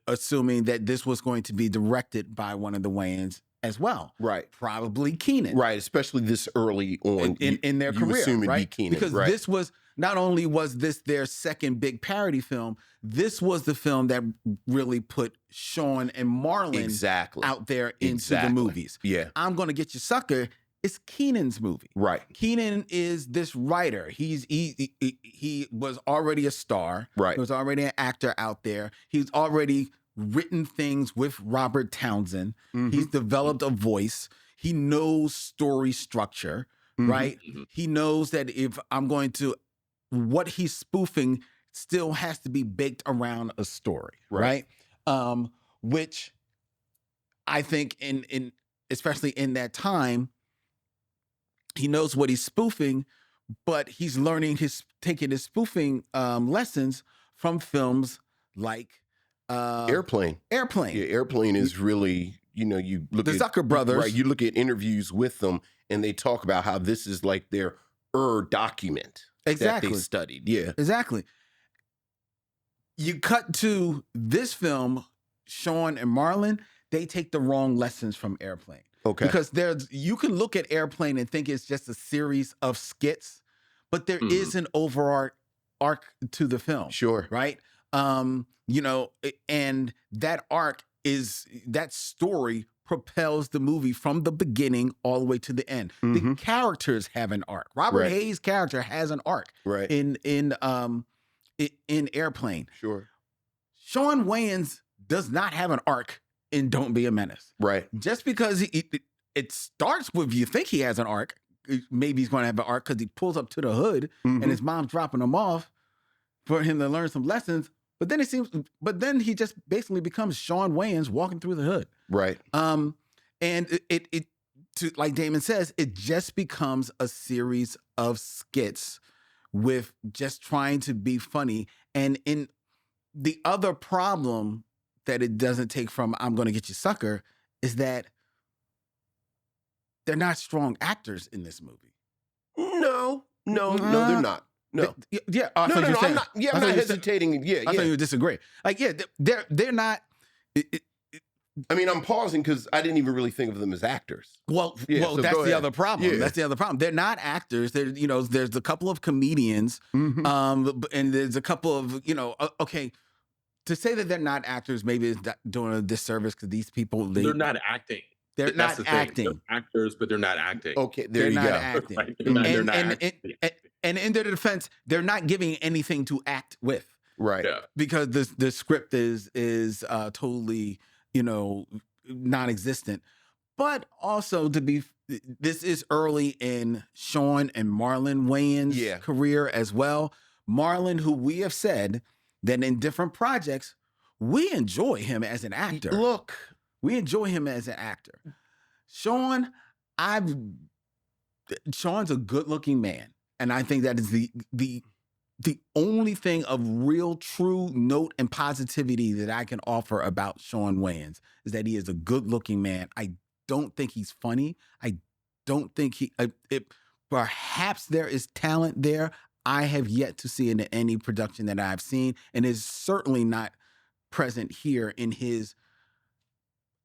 assuming that this was going to be directed by one of the Wayans as well, Right. probably Keenan, Right. Especially this early on in their you career, assume it'd be right? Keenan, Because right. this was not only was this their second big parody film, this was the film that really put Sean and Marlon Exactly. out there into Exactly. the movies. Yeah. I'm Gonna Get You, Sucker is Keenan's movie. Right. Keenan is this writer. He was already a star. Right. He was already an actor out there. He's already written things with Robert Townsend. He's developed a voice. He knows story structure, right? Mhm. He knows that if I'm going to, what he's spoofing still has to be baked around a story, Right. right? Which I think in especially in that time, he knows what he's spoofing, but he's taking his spoofing lessons from films like Airplane. Airplane. Yeah, Airplane is really, you look The at Zucker brothers. Right, you look at interviews with them and they talk about how this is like their document that Exactly. they studied. Yeah. Exactly. You cut to this film, Sean and Marlon, they take the wrong lessons from Airplane. Okay. Because you can look at Airplane and think it's just a series of skits, but there is an overall arc to the film. Sure. Right? And that arc that story propels the movie from the beginning all the way to the end. The characters have an arc. Robert Right. Hayes' character has an arc Right. in Airplane. Sure. Sean Wayans does not have an arc in Don't Be a Menace. Right. Just because it starts with you think he has an arc, maybe he's going to have an arc because he pulls up to the hood and his mom's dropping him off for him to learn some lessons. But then he just basically becomes Sean Wayans walking through the hood. Right. And it like Damon says, it just becomes a series of skits with just trying to be funny. And in the other problem that it doesn't take from I'm Gonna Get You, Sucker is that they're not strong actors in this movie. No, they're not. No. Yeah. I thought you were I'm saying- not. Yeah, I I'm thought not you said- hesitating. Yeah, I thought yeah. you would disagree. Like, yeah, they're not. I mean, I'm pausing because I didn't even really think of them as actors. Well, Yeah, so that's go the ahead. other problem. Yeah. That's the other problem. They're not actors. There's a couple of comedians, and there's a couple of okay. To say that they're not actors, maybe is doing a disservice because these people They're not acting. They're That's not the thing. acting. They're actors, but they're not acting. Okay, there They're you not go. acting. Right? They're not And acting. in their defense, they're not giving anything to act with Right. Yeah. because the script is totally non-existent. But also this is early in Sean and Marlon Wayans' career as well. Marlon, who we have said that in different projects, we enjoy him as an actor. Look, We enjoy him as an actor. Sean's a good-looking man, and I think that is the only thing of real, true note and positivity that I can offer about Sean Wayans is that he is a good-looking man. I don't think he's funny. I don't think perhaps there is talent there. I have yet to see in any production that I've seen, and is certainly not present here in his.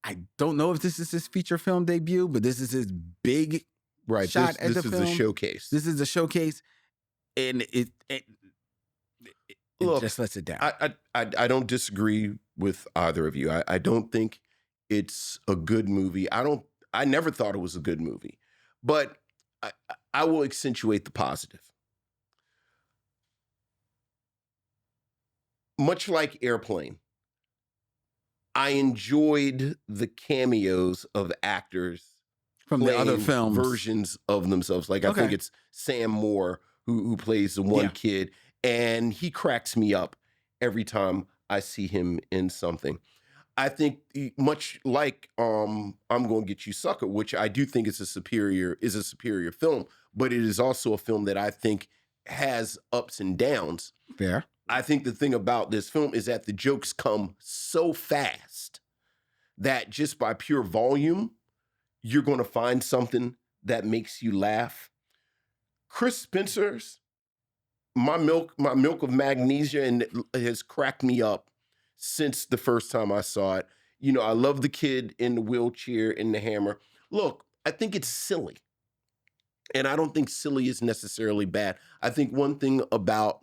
I don't know if this is his feature film debut, but this is his big Right. shot at the This is a film. showcase. This is a showcase, and it Look, just lets it down. I don't disagree with either of you. I don't think it's a good movie. I never thought it was a good movie, but I will accentuate the positive. Much like Airplane, I enjoyed the cameos of actors From the other playing films. versions of themselves. Like I think Okay. it's Sam Moore who plays the one Yeah. kid, and he cracks me up every time I see him in something. I think much like I'm Gonna Get You Sucker, which I do think is a superior film, but it is also a film that I think has ups and downs. Fair. I think the thing about this film is that the jokes come so fast that just by pure volume, you're going to find something that makes you laugh. Chris Spencer's My Milk of Magnesia and it has cracked me up since the first time I saw it. You know, I love the kid in the wheelchair in the hammer. Look, I think it's silly. And I don't think silly is necessarily bad. I think one thing about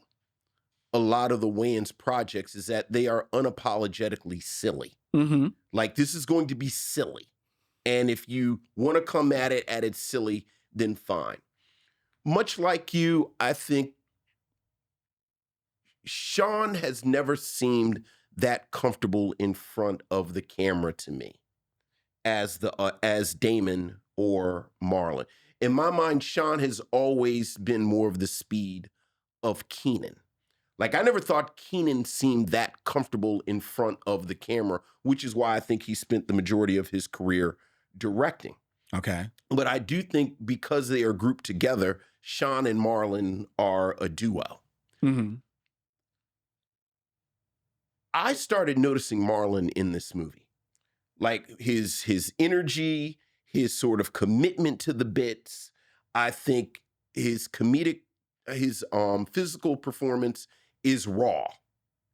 a lot of the Wayans projects is that they are unapologetically silly. Mm-hmm. Like, this is going to be silly. And if you want to come at it silly, then fine. Much like you, I think Sean has never seemed that comfortable in front of the camera to me as Damon or Marlon. In my mind, Sean has always been more of the speed of Keenan. Like, I never thought Keenan seemed that comfortable in front of the camera, which is why I think he spent the majority of his career directing. Okay. But I do think because they are grouped together, Sean and Marlon are a duo. Mm-hmm. I started noticing Marlon in this movie. Like his energy, his sort of commitment to the bits. I think his physical performance is raw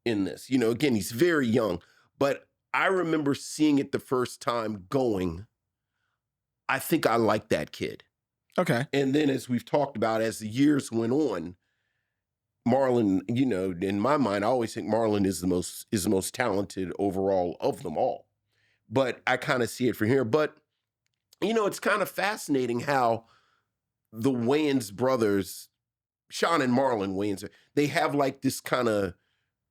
in this. You know, again, he's very young, but I remember seeing it the first time going, I think I like that kid. Okay. And then as we've talked about, as the years went on, Marlon, you know, in my mind, I always think Marlon is the most talented overall of them all. But I kind of see it from here. But, you know, it's kind of fascinating how the Wayans brothers, Sean and Marlon Wayans, they have like this kind of,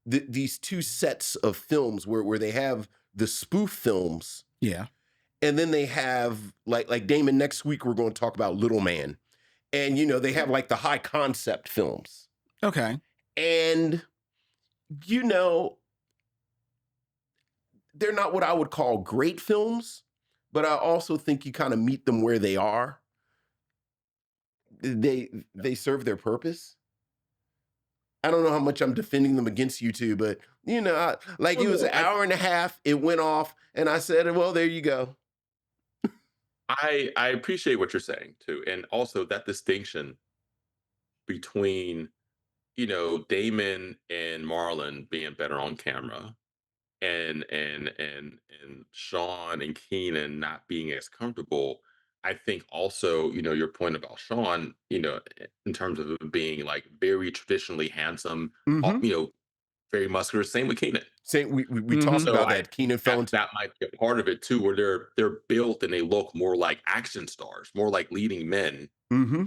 these two sets of films where they have the spoof films. Yeah. And then they have, like Damon, next week we're going to talk about Little Man. And, you know, they have like the high concept films. Okay. And, you know, they're not what I would call great films, but I also think you kind of meet them where they are. They serve their purpose. I don't know how much I'm defending them against you two, but, you know, it was an hour and a half, it went off, and I said, well, there you go. I appreciate what you're saying too, and also that distinction between, you know, Damon and Marlon being better on camera, and Sean and Keenan not being as comfortable. I think also, you know, your point about Sean, you know, in terms of him being like very traditionally handsome, Mm-hmm. you know, very muscular. Same with Keenan. We talked So about that. Keenan fell into that might be a part of it too, where they're built and they look more like action stars, more like leading men. Mm-hmm.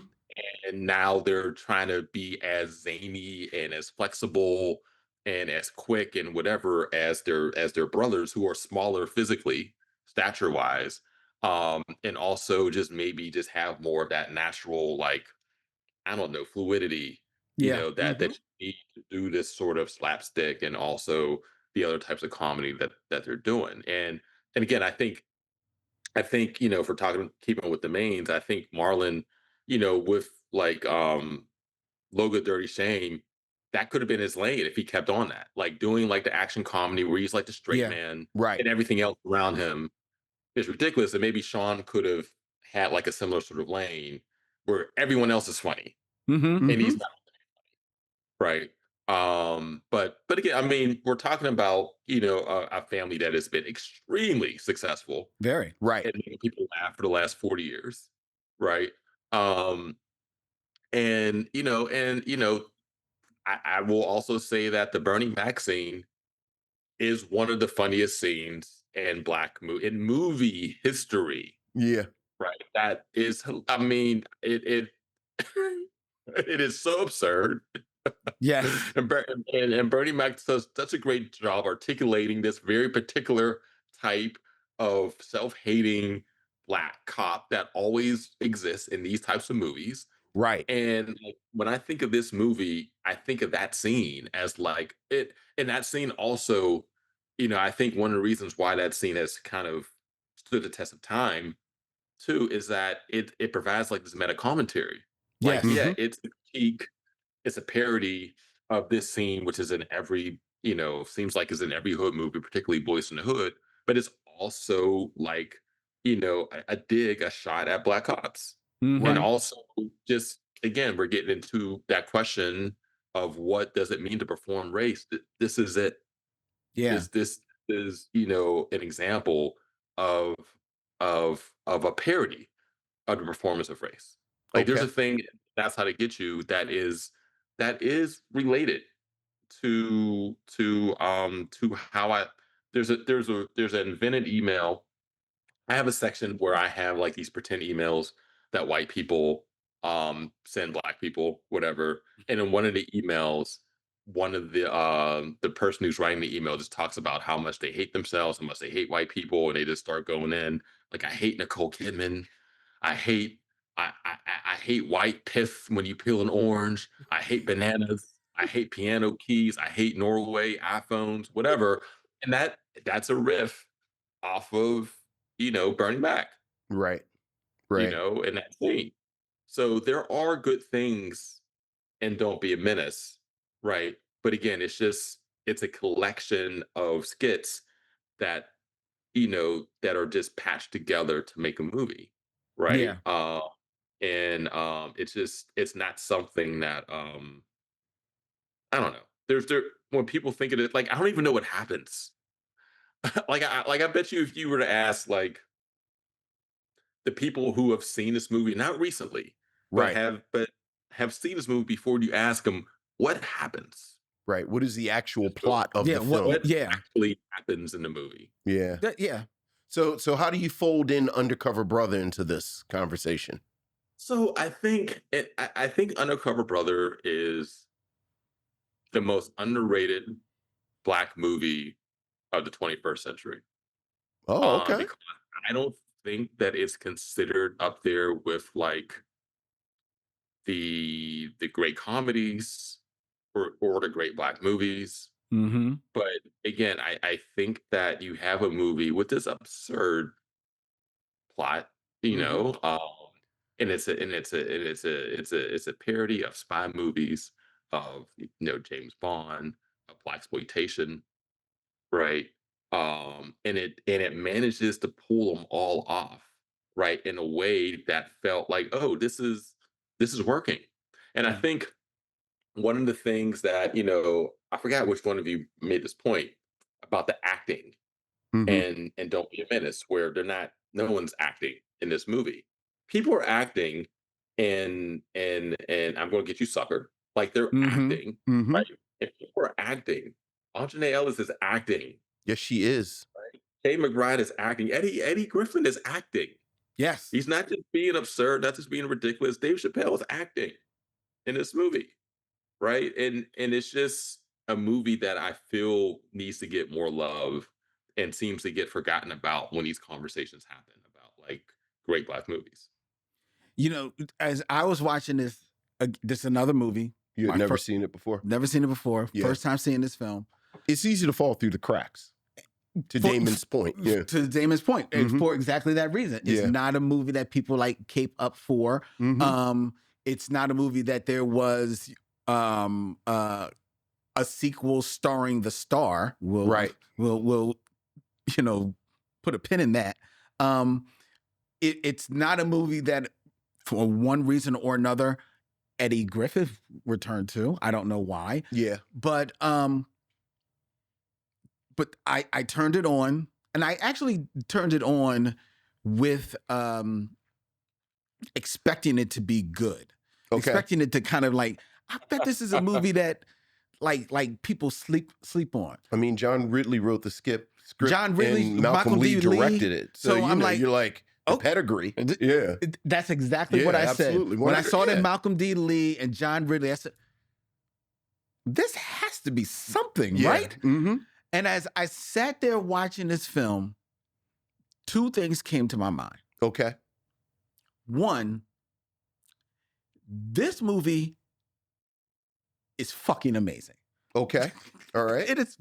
And now they're trying to be as zany and as flexible and as quick and whatever as their brothers, who are smaller physically, stature wise, and also just maybe just have more of that natural, like, I don't know, fluidity, you Yeah. know, that you need to do this sort of slapstick and also the other types of comedy that they're doing. And again, I think, you know, if we're talking keeping with the mains, I think Marlon, you know, with like Logo Dirty Shame, that could have been his lane if he kept on that. Like doing like the action comedy where he's like the straight Yeah. man right. and everything else around him is ridiculous. And maybe Sean could have had like a similar sort of lane where everyone else is funny Mm-hmm. and he's Mm-hmm. not. right? But again, I mean, we're talking about a family that has been extremely successful Very. Right. and making people laugh for the last 40 years, right? Um, and I will also say that the Bernie Mac scene is one of the funniest scenes in in movie history, Yeah. right? That is, I mean, it it is so absurd. Yes. And Bernie Mac does such a great job articulating this very particular type of self-hating black cop that always exists in these types of movies. Right. And like, when I think of this movie, I think of that scene as like it. And that scene also, I think one of the reasons why that scene has kind of stood the test of time too is that it provides like this meta commentary. Like, Yes. yeah, Hmm. it's a critique, it's a parody of this scene, which is in every, seems like is in every hood movie, particularly Boys in the Hood, but it's also like, a dig, a shot at black cops. And Hmm. Right. also just again, we're getting into that question of what does it mean to perform race? This is it. Yeah. This is, an example of of a parody of the performance of race. Like there's Okay. a thing that's how to get you that is related to how I there's an invented email. I have a section where I have like these pretend emails that white people send black people, whatever. And in one of the emails, one of the person who's writing the email just talks about how much they hate themselves, how much they hate white people, and they just start going in like I hate Nicole Kidman, I hate I hate white pith when you peel an orange. I hate bananas. I hate piano keys. I hate Norway, iPhones, whatever. And that's a riff off of, Bernie Mac, Right. Right. and that scene. So there are good things in Don't Be a Menace, right? But again, it's a collection of skits that that are just patched together to make a movie, right? Yeah. And it's not something that I don't know. There when people think of it, like I don't even know what happens. Like I bet you if you were to ask like the people who have seen this movie, not recently, but Right. have seen this movie before, you ask them what happens. Right. What is the In actual this movie? plot of Yeah. the film? What Yeah. actually happens in the movie? Yeah. Yeah. So how do you fold in Undercover Brother into this conversation? So I think Undercover Brother is the most underrated black movie of the 21st century. Oh, okay. Because I don't think that it's considered up there with like the great comedies or the great black movies. Hmm. But again, I think that you have a movie with this absurd plot, Hmm. and it's a parody of spy movies, of James Bond, of black exploitation, right? And it manages to pull them all off, right, in a way that felt like, oh, this is working. And I think one of the things that I forgot which one of you made this point about the acting Hmm. and Don't Be a Menace, where no one's acting in this movie. People are acting, and I'm going to get you, sucker. Like they're Hmm. acting, Hmm. right? If people are acting, Anjanae Ellis is acting. Yes, she is. Kay McBride is acting. Eddie Griffin is acting. Yes. He's not just being absurd, not just being ridiculous. Dave Chappelle is acting in this movie, right? And it's just a movie that I feel needs to get more love and seems to get forgotten about when these conversations happen about like great black movies. As I was watching this another movie. You had My never first, seen it before? never seen it before. Yeah. First time seeing this film. It's easy to fall through the cracks. To For, Damon's point. Yeah. to Damon's point, and Hmm. for exactly that reason. It's Yeah. not a movie that people like cape up for. Hmm. It's not a movie that there was a sequel starring the star. Right. We'll put a pin in that. It's not a movie that, for one reason or another, Eddie Griffith returned to. I don't know why. Yeah. But I turned it on, and I actually turned it on with expecting it to be good. Okay. Expecting it to kind of like, I bet this is a movie that like people sleep on. I mean, John Ridley wrote the script. John Ridley, and Malcolm Lee directed it. So I'm like, you're like, the pedigree. Yeah. That's exactly what I absolutely. said. When I saw that Yeah. Malcolm D. Lee and John Ridley, I said, this has to be something, Yeah. right? Mm-hmm. And as I sat there watching this film, two things came to my mind. Okay. One, this movie is fucking amazing. Okay. All right. It is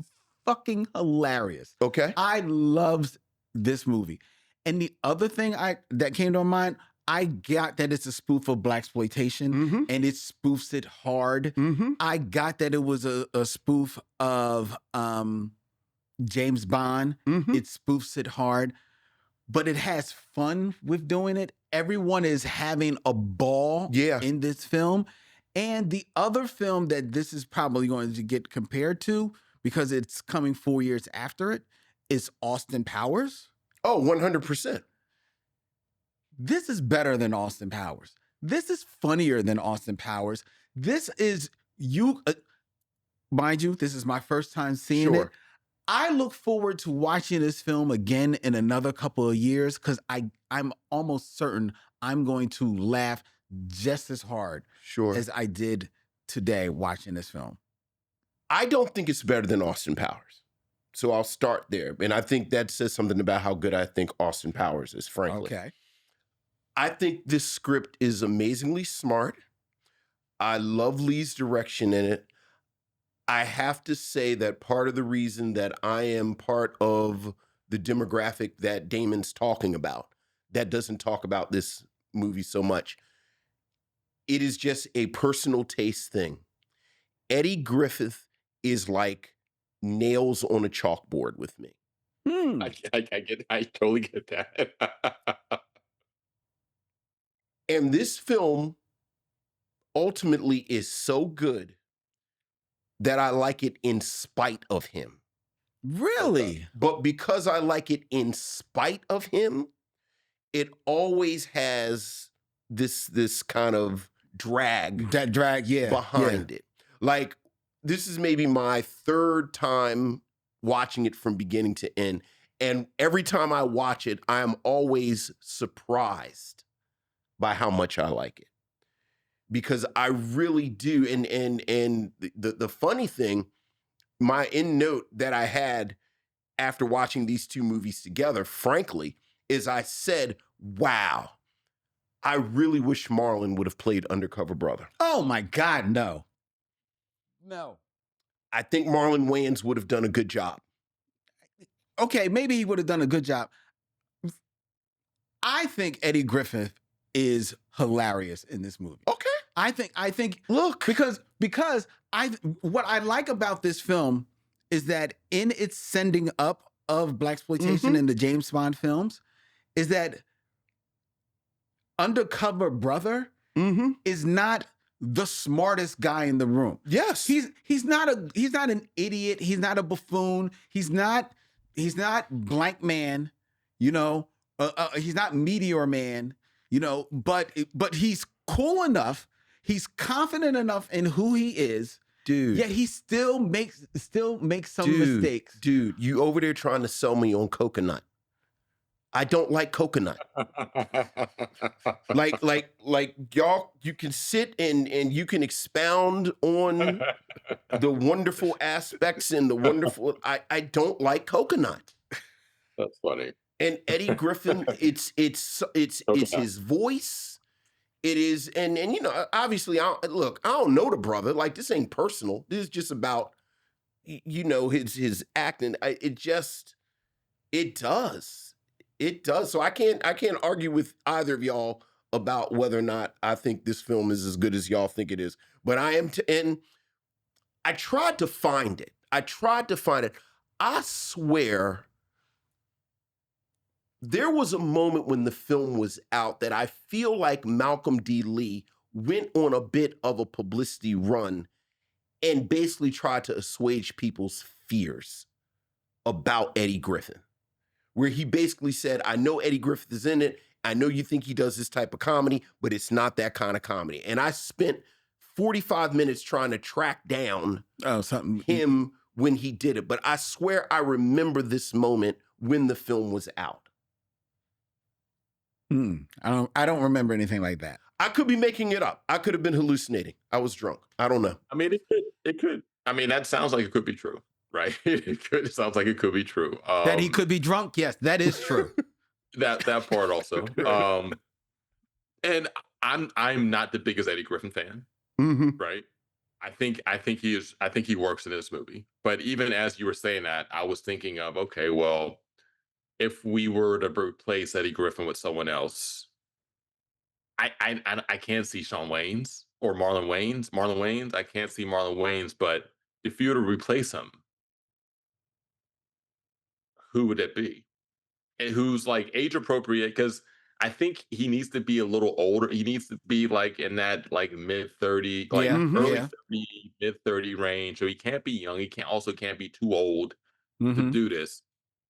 fucking hilarious. Okay. I loved this movie. And the other thing that came to my mind, I got that it's a spoof of blaxploitation, Mm-hmm. and it spoofs it hard. Mm-hmm. I got that it was a spoof of James Bond. Mm-hmm. It spoofs it hard, but it has fun with doing it. Everyone is having a ball Yeah. in this film. And the other film that this is probably going to get compared to, because it's coming 4 years after it, is Austin Powers. Oh, 100%. This is better than Austin Powers. This is funnier than Austin Powers. This is mind you, this is my first time seeing it. I look forward to watching this film again in another couple of years, because I'm almost certain I'm going to laugh just as hard Sure. as I did today watching this film. I don't think it's better than Austin Powers. So I'll start there. And I think that says something about how good I think Austin Powers is, frankly. Okay. I think this script is amazingly smart. I love Lee's direction in it. I have to say that part of the reason that I am part of the demographic that Damon's talking about, that doesn't talk about this movie so much, it is just a personal taste thing. Eddie Griffith is like nails on a chalkboard with me. I totally get that. And this film ultimately is so good that I like it in spite of him. Really? But because I like it in spite of him, it always has this kind of drag That drag, yeah. behind it. Like, this is maybe my third time watching it from beginning to end. And every time I watch it, I am always surprised by how much I like it. Because I really do. And the funny thing, my end note that I had after watching these two movies together, frankly, is I said, wow, I really wish Marlon would have played Undercover Brother. Oh my God, no. No. I think Marlon Wayans would have done a good job. Okay, maybe he would have done a good job. I think Eddie Griffith is hilarious in this movie. Okay. I think Look. because what I like about this film is that in its sending up of blaxploitation in the James Bond films, is that Undercover Brother is not the smartest guy in the room. Yes. He's not an idiot. He's not a buffoon. He's not Blank Man. You know, he's not Meteor Man. You know, but he's cool enough. He's confident enough in who he is. Dude. Yet he still makes some mistakes. Dude, you over there trying to sell me on coconut. I don't like coconut. like y'all, you can sit and you can expound on the wonderful aspects and the wonderful. I don't like coconut. That's funny. And Eddie Griffin, it's his voice. It is, and you know, obviously, I don't know the brother. Like, this ain't personal. This is just about, you know, his acting. It does. So I can't argue with either of y'all about whether or not I think this film is as good as y'all think it is. But and I tried to find it. I swear, there was a moment when the film was out that I feel like Malcolm D. Lee went on a bit of a publicity run and basically tried to assuage people's fears about Eddie Griffin, where he basically said, I know Eddie Griffin is in it. I know you think he does this type of comedy, but it's not that kind of comedy. And I spent 45 minutes trying to track down him when he did it. But I swear I remember this moment when the film was out. I don't remember anything like that. I could be making it up. I could have been hallucinating. I was drunk. I don't know. I mean, it could. I mean, that sounds like it could be true, right? It sounds like it could be true. That he could be drunk? Yes, that is true. that part also. And I'm not the biggest Eddie Griffin fan, right? I think he works in this movie. But even as you were saying that, I was thinking of, okay, well, if we were to replace Eddie Griffin with someone else, I can't see Shawn Wayans or Marlon Wayans. Marlon Wayans, I can't see Marlon Wayans, but if you were to replace him, who would it be? And who's like age appropriate? Because I think he needs to be a little older. He needs to be like in that like mid 30, like early 30, mid 30 range. So he can't be young. He can't be too old to do this.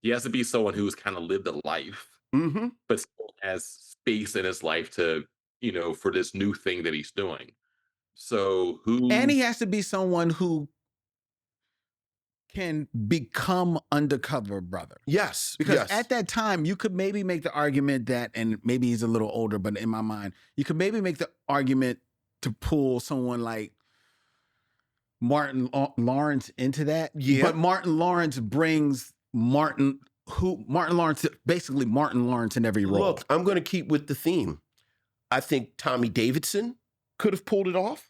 He has to be someone who's kind of lived a life, but still has space in his life to, for this new thing that he's doing. So and he has to be someone who can become Undercover Brother. Yes. Because at that time, you could maybe make the argument that, and maybe he's a little older, but in my mind, you could maybe make the argument to pull someone like Martin Lawrence into that. Yeah. But Martin Lawrence brings Martin Lawrence in every role. Look, I'm going to keep with the theme. I think Tommy Davidson could have pulled it off.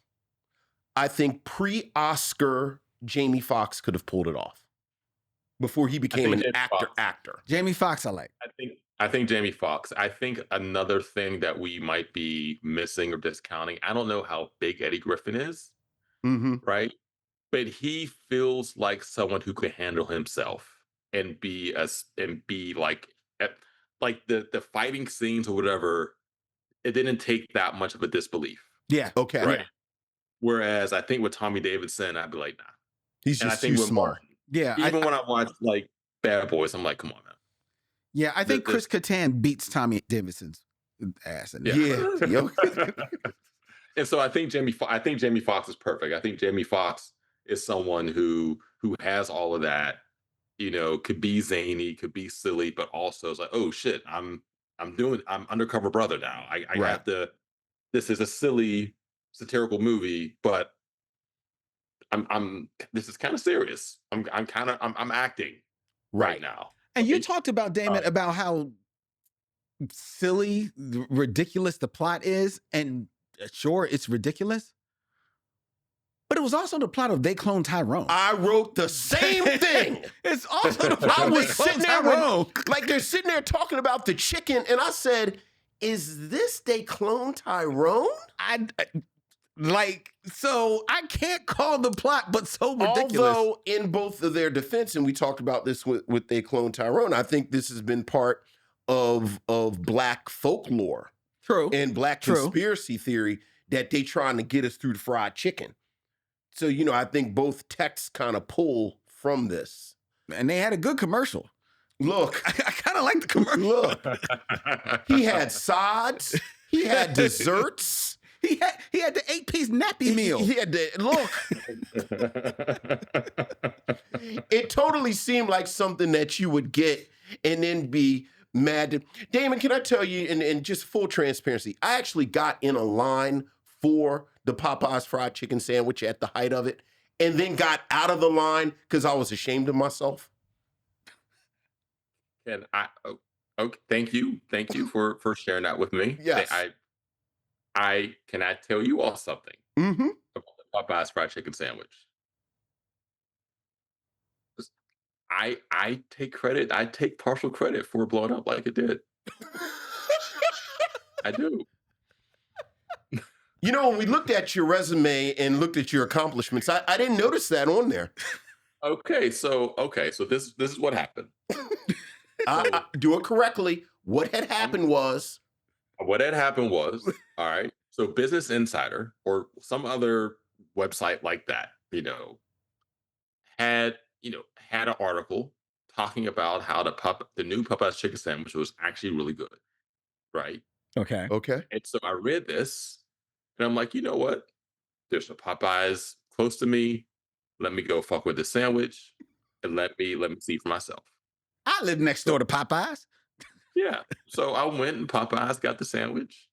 I think pre-Oscar Jamie Foxx could have pulled it off before he became an actor. Jamie Foxx, I like. I think Jamie Foxx. I think another thing that we might be missing or discounting, I don't know how big Eddie Griffin is, right? But he feels like someone who could handle himself and be like the fighting scenes or whatever. It didn't take that much of a disbelief. Yeah. Okay. Right. Whereas I think with Tommy Davidson, I'd be like, nah. He's just too smart. Even when I watch like Bad Boys, I'm like, come on, man. Yeah, I think Chris Kattan beats Tommy Davidson's ass. Yeah. And so I think Jamie Foxx is perfect. I think Jamie Foxx is someone who has all of that. Could be zany, could be silly, but also is like, oh shit, I'm Undercover Brother now. I have to. This is a silly satirical movie, but this is kind of serious. I'm acting right now. And you talked about, Damon, about how silly, ridiculous the plot is, and sure, it's ridiculous, but it was also the plot of They Clone Tyrone. I wrote the same thing. It's also the plot I of was They Clone sitting there Tyrone. like they're sitting there talking about the chicken, and I said, "Is this They Clone Tyrone?" So I can't call the plot, but so ridiculous. Although in both of their defense, and we talked about this with They Clone Tyrone, I think this has been part of Black folklore, and Black conspiracy theory that they trying to get us through the fried chicken. So I think both texts kind of pull from this, and they had a good commercial. Look, I kind of like the commercial. Look, he had sides, he had desserts. He had the 8-piece nappy meal. He had the look. It totally seemed like something that you would get and then be mad. Damon, can I tell you, and just full transparency, I actually got in a line for the Popeyes fried chicken sandwich at the height of it, and then got out of the line because I was ashamed of myself. And thank you for sharing that with me. Yes. Can I tell you all something about the Popeyes fried chicken sandwich? I take credit. I take partial credit for blowing up like it did. I do. When we looked at your resume and looked at your accomplishments, I didn't notice that on there. Okay, so this is what happened. Do it correctly. What had happened was, all right. So Business Insider or some other website like that, had an article talking about how the new Popeyes chicken sandwich was actually really good, right? Okay. Okay. And so I read this, and I'm like, you know what? There's a Popeyes close to me. Let me go fuck with this sandwich, and let me see for myself. I live next So door to Popeyes. yeah, so I went and Popeyes got the sandwich.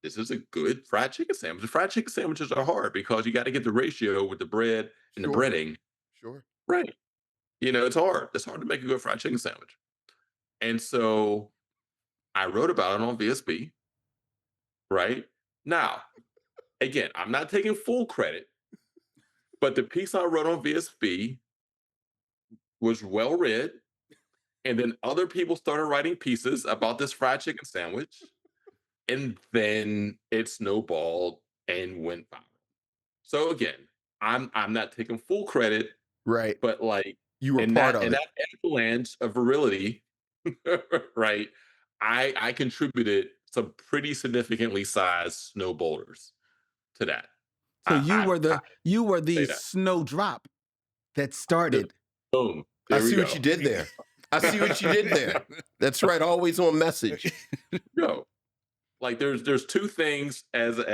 This is a good fried chicken sandwich. The fried chicken sandwiches are hard because you got to get the ratio with the bread and the Sure. breading Sure. right. It's hard. It's hard to make a good fried chicken sandwich. And so I wrote about it on VSB, right? Now, again, I'm not taking full credit, but the piece I wrote on VSB was well read. And then other people started writing pieces about this fried chicken sandwich. And then it snowballed and went viral. So again, I'm not taking full credit, Right. but like You were in part that of in it. that avalanche of virility, right? I contributed some pretty significantly sized snow boulders to that. So you I were the say that. snow drop that The started. boom. I There we see what go. you did there. I see what you did there. That's right. Always on message. Go. Like there's two things as a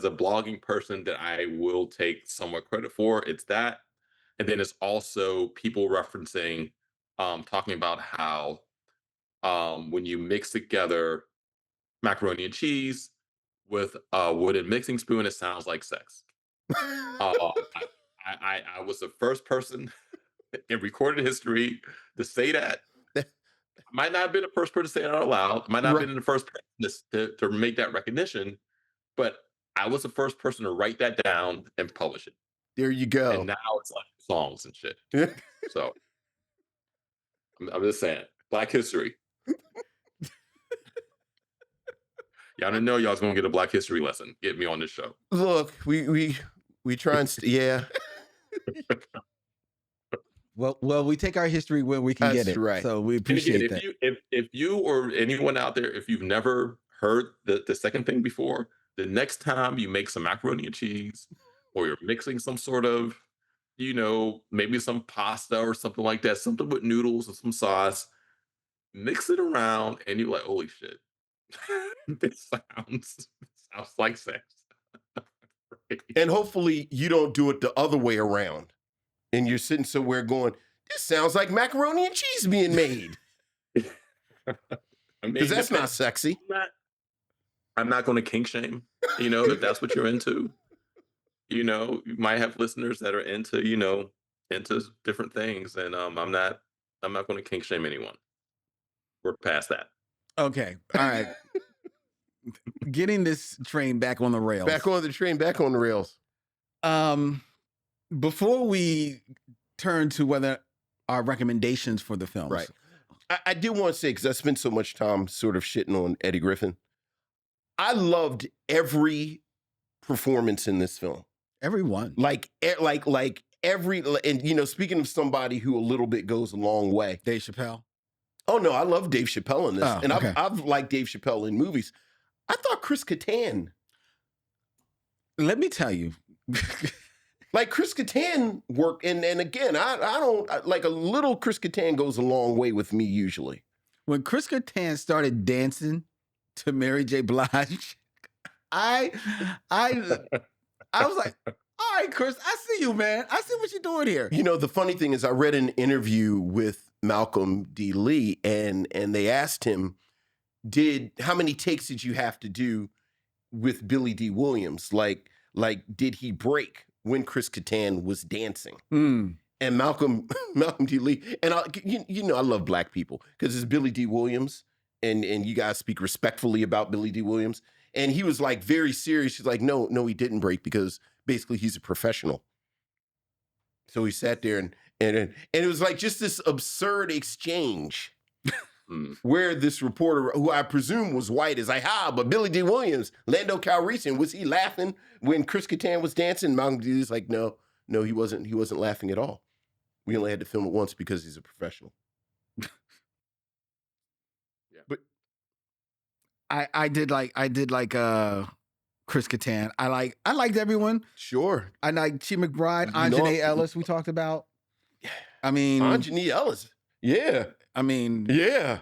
blogging person that I will take somewhat credit for. It's that, and then it's also people referencing, talking about how when you mix together macaroni and cheese with a wooden mixing spoon, it sounds like sex. I was the first person in recorded history to say that. I might not have been the first person to say it out loud. Might not have Right. been the first person to make that recognition, but I was the first person to write that down and publish it. There you And go. now it's like songs and shit. So I'm just saying, Black History. Y'all didn't know y'all was gonna get a Black History lesson. Get me on this show. Look, we try and yeah. Well, we take our history where we can get That's it. right. So we And again, appreciate that. if you or anyone out there, if you've never heard the second thing before, the next time you make some macaroni and cheese, or you're mixing some sort of, maybe some pasta or something like that, something with noodles or some sauce, mix it around, and you're like, holy shit, this sounds like sex. Right? And hopefully you don't do it the other way around. And you're sitting somewhere going, this sounds like macaroni and cheese being made. I mean, Because that's not depends. sexy. I'm not going to kink shame, if that's what you're into. You might have listeners that are into different things, and I'm not going to kink shame anyone. We're past that. Okay. All right. Getting this train back on the rails. Back on the train, back on the rails. Before we turn to whether our recommendations for the films. Right. I did want to say, because I spent so much time sort of shitting on Eddie Griffin, I loved every performance in this film. Everyone. Like every, and speaking of somebody who a little bit goes a long way. Dave Chappelle. Oh no, I love Dave Chappelle in this. Oh, and okay. I've liked Dave Chappelle in movies. I thought Chris Kattan. Let me tell you. Like Chris Kattan worked, and again, I don't like a little Chris Kattan goes a long way with me usually. When Chris Kattan started dancing to Mary J. Blige, I was like, all right, Chris, I see you, man. I see what you're doing here. The funny thing is I read an interview with Malcolm D. Lee, and they asked him, how many takes did you have to do with Billy D. Williams? Like did he break when Chris Kattan was dancing? Mm. And Malcolm D. Lee, and I love Black people because it's Billy D. Williams, and you guys speak respectfully about Billy D. Williams. And he was like very serious. He's like, no, he didn't break because basically he's a professional. So he sat there and it was like just this absurd exchange where this reporter, who I presume was white, is like, but Billy D. Williams, Lando Calrissian, was he laughing when Chris Kattan was dancing? Malcolm D. Lee's like, no, he wasn't laughing at all. We only had to film it once because he's a professional. Yeah. But I did like Chris Kattan. I liked everyone. Sure. I like Chi McBride, You know, Anjanae Ellis. We talked about. I mean, Anjanae Ellis. Yeah. I mean, Yeah.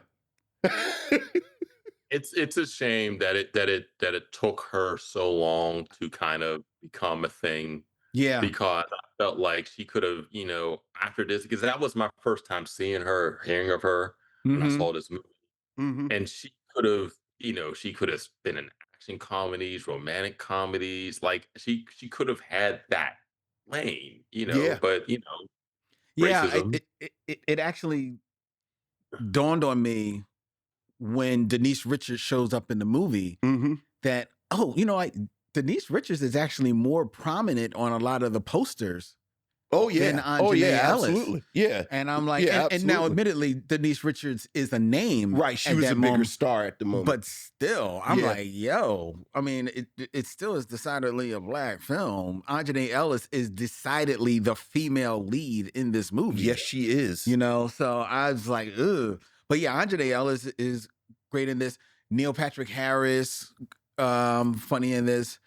It's a shame that it took her so long to kind of become a thing, yeah. because I felt like she could have, after this, because that was my first time seeing her, hearing of her when I Mm-hmm. saw this movie. And she could have been in action comedies, romantic comedies. Like she could have had that lane, Yeah. but Yeah. racism. It actually dawned on me when Denise Richards shows up in the movie that, Denise Richards is actually more prominent on a lot of the posters Oh than yeah. Anjanae Ellis. Absolutely. Yeah. And I'm like, Yeah, and now absolutely. admittedly, Denise Richards is a name. Right. She at was that a bigger moment, star at the moment. but still, I'm Yeah. like, yo, I mean, it still is decidedly a black film. Anjanae Ellis is decidedly the female lead in this movie. Yes, she is. So I was like, ugh. But yeah, Anjanae Ellis is great in this. Neil Patrick Harris, funny in this.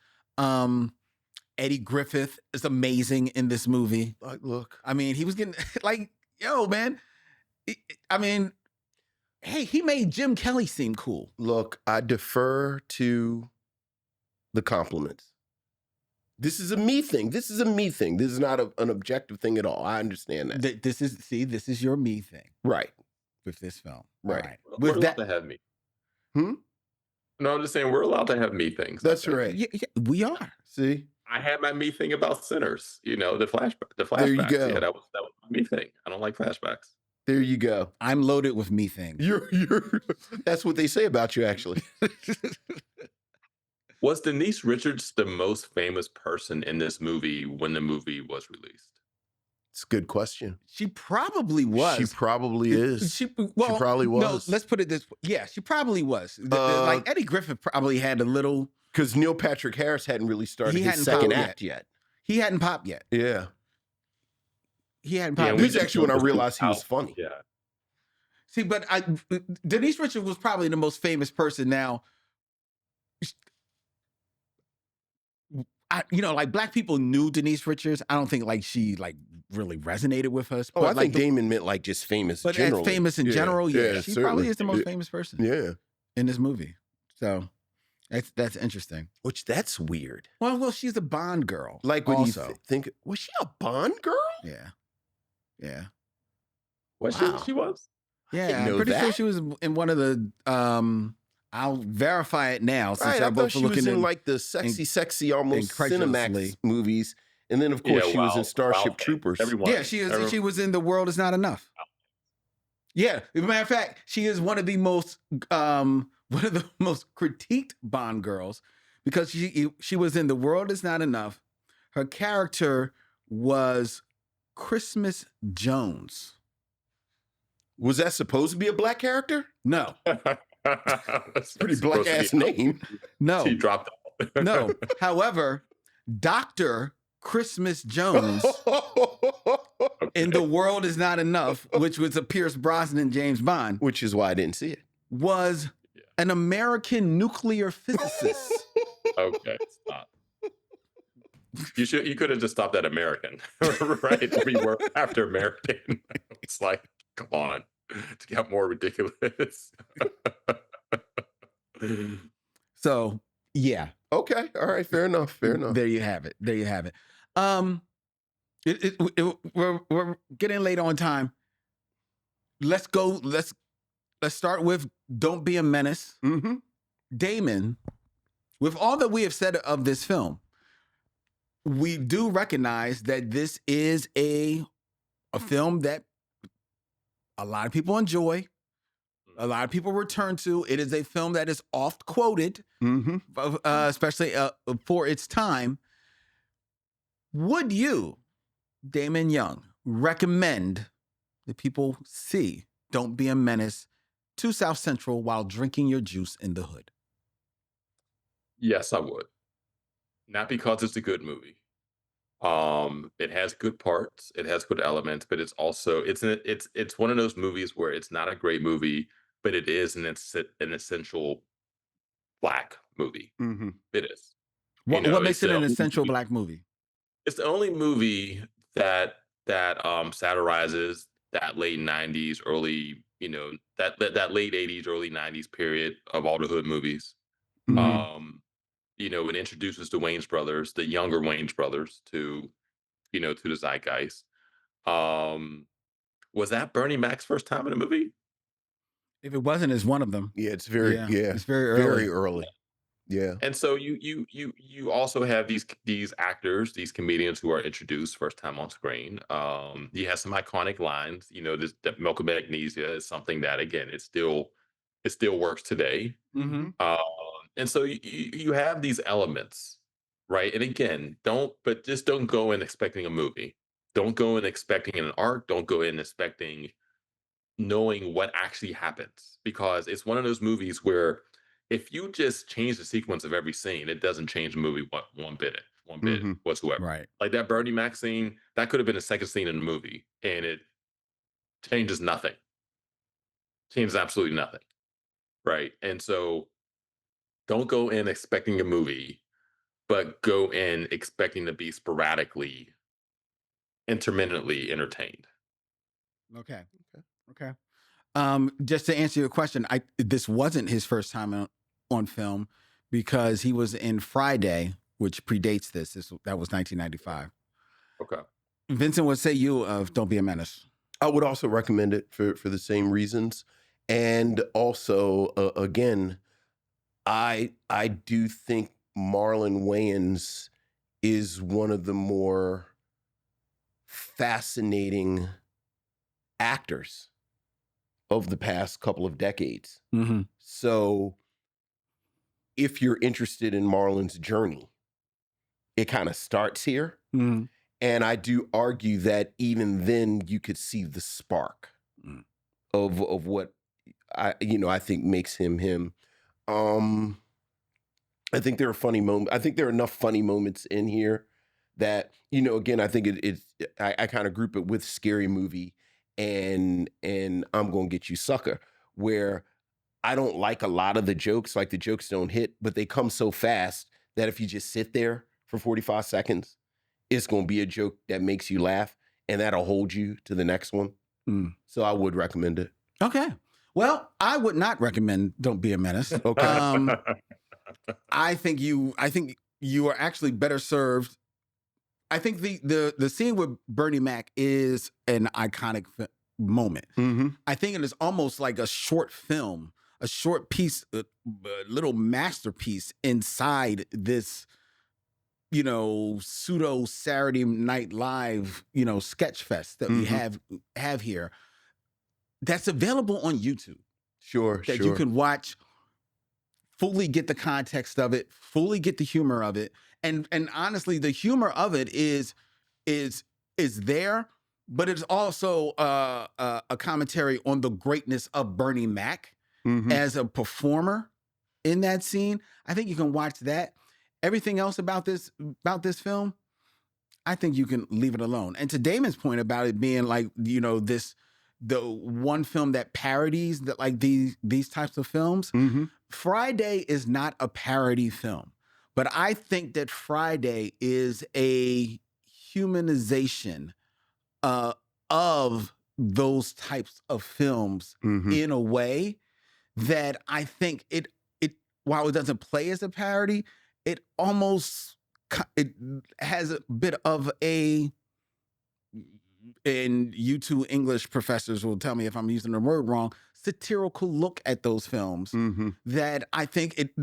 Eddie Griffith is amazing in this movie. Like, look. I mean, he was getting like, yo, man. I mean, hey, he made Jim Kelly seem cool. Look, I defer to the compliments. This is a me thing. This is not an objective thing at all. I understand that. This is your me thing. Right. With this film. Right. All right. We're With allowed that, to have me. Hmm? No, I'm just saying we're allowed to have me things. That's right. yeah, we are. See? I had my me thing about Sinners. The flashbacks. There you go. Yeah, that was my me thing. I don't like flashbacks. There you go. I'm loaded with me things. You're that's what they say about you, actually. Was Denise Richards the most famous person in this movie when the movie was released? It's a good question. She probably was. She probably is. She probably was. No, let's put it this way. Yeah, she probably was. Like Eddie Griffith probably had a little. Because Neil Patrick Harris hadn't really started his second act yet. He hadn't popped yet. Yeah. He hadn't popped. This is actually when I realized he was funny. Yeah. See, but Denise Richards was probably the most famous person now. Like black people knew Denise Richards. I don't think like she like really resonated with us. Oh, I think Damon meant like just famous. But generally. as famous in general, yeah, she certainly. probably is the most famous person. Yeah, in this movie. So that's interesting. That's weird. Well, she's a Bond girl. Like when also. you think, was she a Bond girl? Yeah. Was she was? Yeah, I'm pretty sure she was in one of the. I'll verify it now since I both thought she was in like the sexy, almost Cinemax movies, and then of course she was in Starship Troopers. Yeah, she is. She was in The World Is Not Enough. Yeah, as a matter of fact, she is one of the most critiqued Bond girls because she was in The World Is Not Enough. Her character was Christmas Jones. Was that supposed to be a black character? No. That's pretty black ass name. No. She dropped off. No. However, Dr. Christmas Jones in The World Is Not Enough, which was a Pierce Brosnan James Bond. Which is why I didn't see it. Was an American nuclear physicist. Okay, stop. You could have just stopped at American, right? We were after American. It's like, come on, to get more ridiculous. So, yeah. Okay. All right. Fair enough. There you have it. We're getting late on time. Let's go. Let's start with Don't Be a Menace. Mm-hmm. Damon, with all that we have said of this film, we do recognize that this is a film that a lot of people enjoy, a lot of people return to. It is a film that is oft quoted, especially for its time. Would you, Damon Young, recommend that people see Don't Be a Menace to South Central while drinking your juice in the hood? Yes, I would. Not because it's a good movie. It has good parts, it has good elements, but it's also it's one of those movies where it's not a great movie, but it is an essential black movie. Mm-hmm. It is. What It's makes it the an only essential movie, black movie? it's the only movie that satirizes that late 90s, early, that late 80s, early 90s period of all the hood movies. Mhm. Um, it introduces the Wayans brothers, the younger Wayans brothers to the zeitgeist. Um, was that Bernie Mac's first time in a movie? If it wasn't, it's one of them. Yeah, Yeah, it's very very early. early. Yeah. And so you also have these actors, these comedians who are introduced first time on screen. You have some iconic lines. This that milk magnesia is something that again it still works today. Mm-hmm. Mhm. Um, and so you have these elements, right? And again, just don't go in expecting a movie. Don't go in expecting an arc. Don't go in expecting knowing what actually happens because it's one of those movies where if you just change the sequence of every scene, it doesn't change the movie one bit Mhm. whatsoever. Right. Like that Bernie Mac scene, that could have been a second scene in the movie, and it changes nothing. Changes absolutely nothing, right? And so don't go in expecting a movie, but go in expecting to be sporadically, intermittently entertained. Okay. Okay. Okay. Just to answer your question, this wasn't his first time on film because he was in Friday, which predates this. That was 1995. Okay. Vincent, what say you of Don't Be a Menace? I would also recommend it for the same reasons, and also again, I do think Marlon Wayans is one of the more fascinating actors of the past couple of decades. Mm-hmm. So if you're interested in Marlon's journey, it kind of starts here. Mm-hmm. And I do argue that even then you could see the spark Mm. of what I think makes him him. Um I think there are funny moments. I think there are enough funny moments in here that again, I think I kind of group it with Scary Movie and I'm Gonna Get You Sucker, where I don't like a lot of the jokes. Like the jokes don't hit, but they come so fast that if you just sit there for 45 seconds, it's gonna be a joke that makes you laugh, and that'll hold you to the next one. Mm. So I would recommend it. Okay. Well, I would not recommend Don't Be a Menace. Okay. I think you are actually better served. I think the scene with Bernie Mac is an iconic moment. Mm-hmm. I think it is almost like a short film, a short piece, a little masterpiece inside this, pseudo Saturday Night Live, sketch fest that we have here. That's available on YouTube. Sure, That sure. you can watch, fully get the context of it, fully get the humor of it, and honestly, the humor of it is there, but it's also a commentary on the greatness of Bernie Mac Mhm. as a performer in that scene. I think you can watch that. Everything else about this film, I think you can leave it alone. And to Damon's point about it being like, the one film that parodies that like these types of films, Mhm. Friday is not a parody film. But I think that Friday is a humanization of those types of films Mhm. in a way that I think it while it doesn't play as a parody, it almost it has a bit of a, and you two English professors will tell me if I'm using the word wrong, satirical look at those films Mhm. that I think it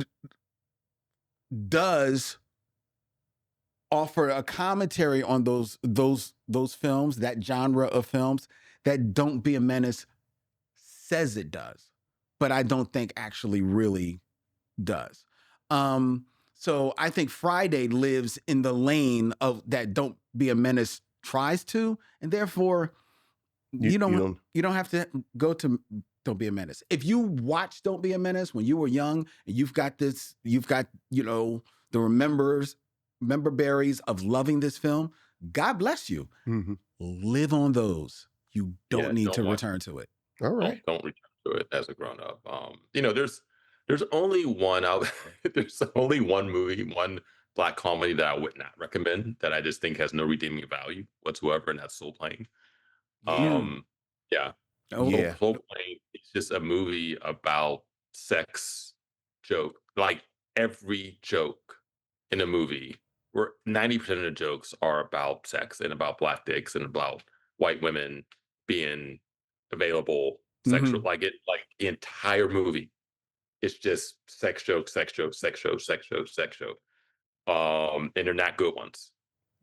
does offer a commentary on those films, that genre of films that Don't Be a Menace says it does, but I don't think actually really does. So I think Friday lives in the lane of that Don't Be a Menace tries to, and therefore You don't. you don't have to go to Don't Be a Menace. If you watch Don't Be a Menace when you were young and you've got the member berries of loving this film, God bless you. Mhm. Live on those. You don't Yeah, need don't to watch return to it. All right. don't return to it as a grown up. There's only one out. There's only one movie, one black comedy that I would not recommend, that I just think has no redeeming value whatsoever, and that's Soul Plane. Yeah. Yeah. Oh, Soul Yeah. Soul Plane is just a movie about sex joke. Like every joke in a movie, where 90% of the jokes are about sex and about black dicks and about white women being available sexual. mhm. Like the entire movie, it's just sex joke, sex joke, sex joke, sex joke, sex joke. And they're not good ones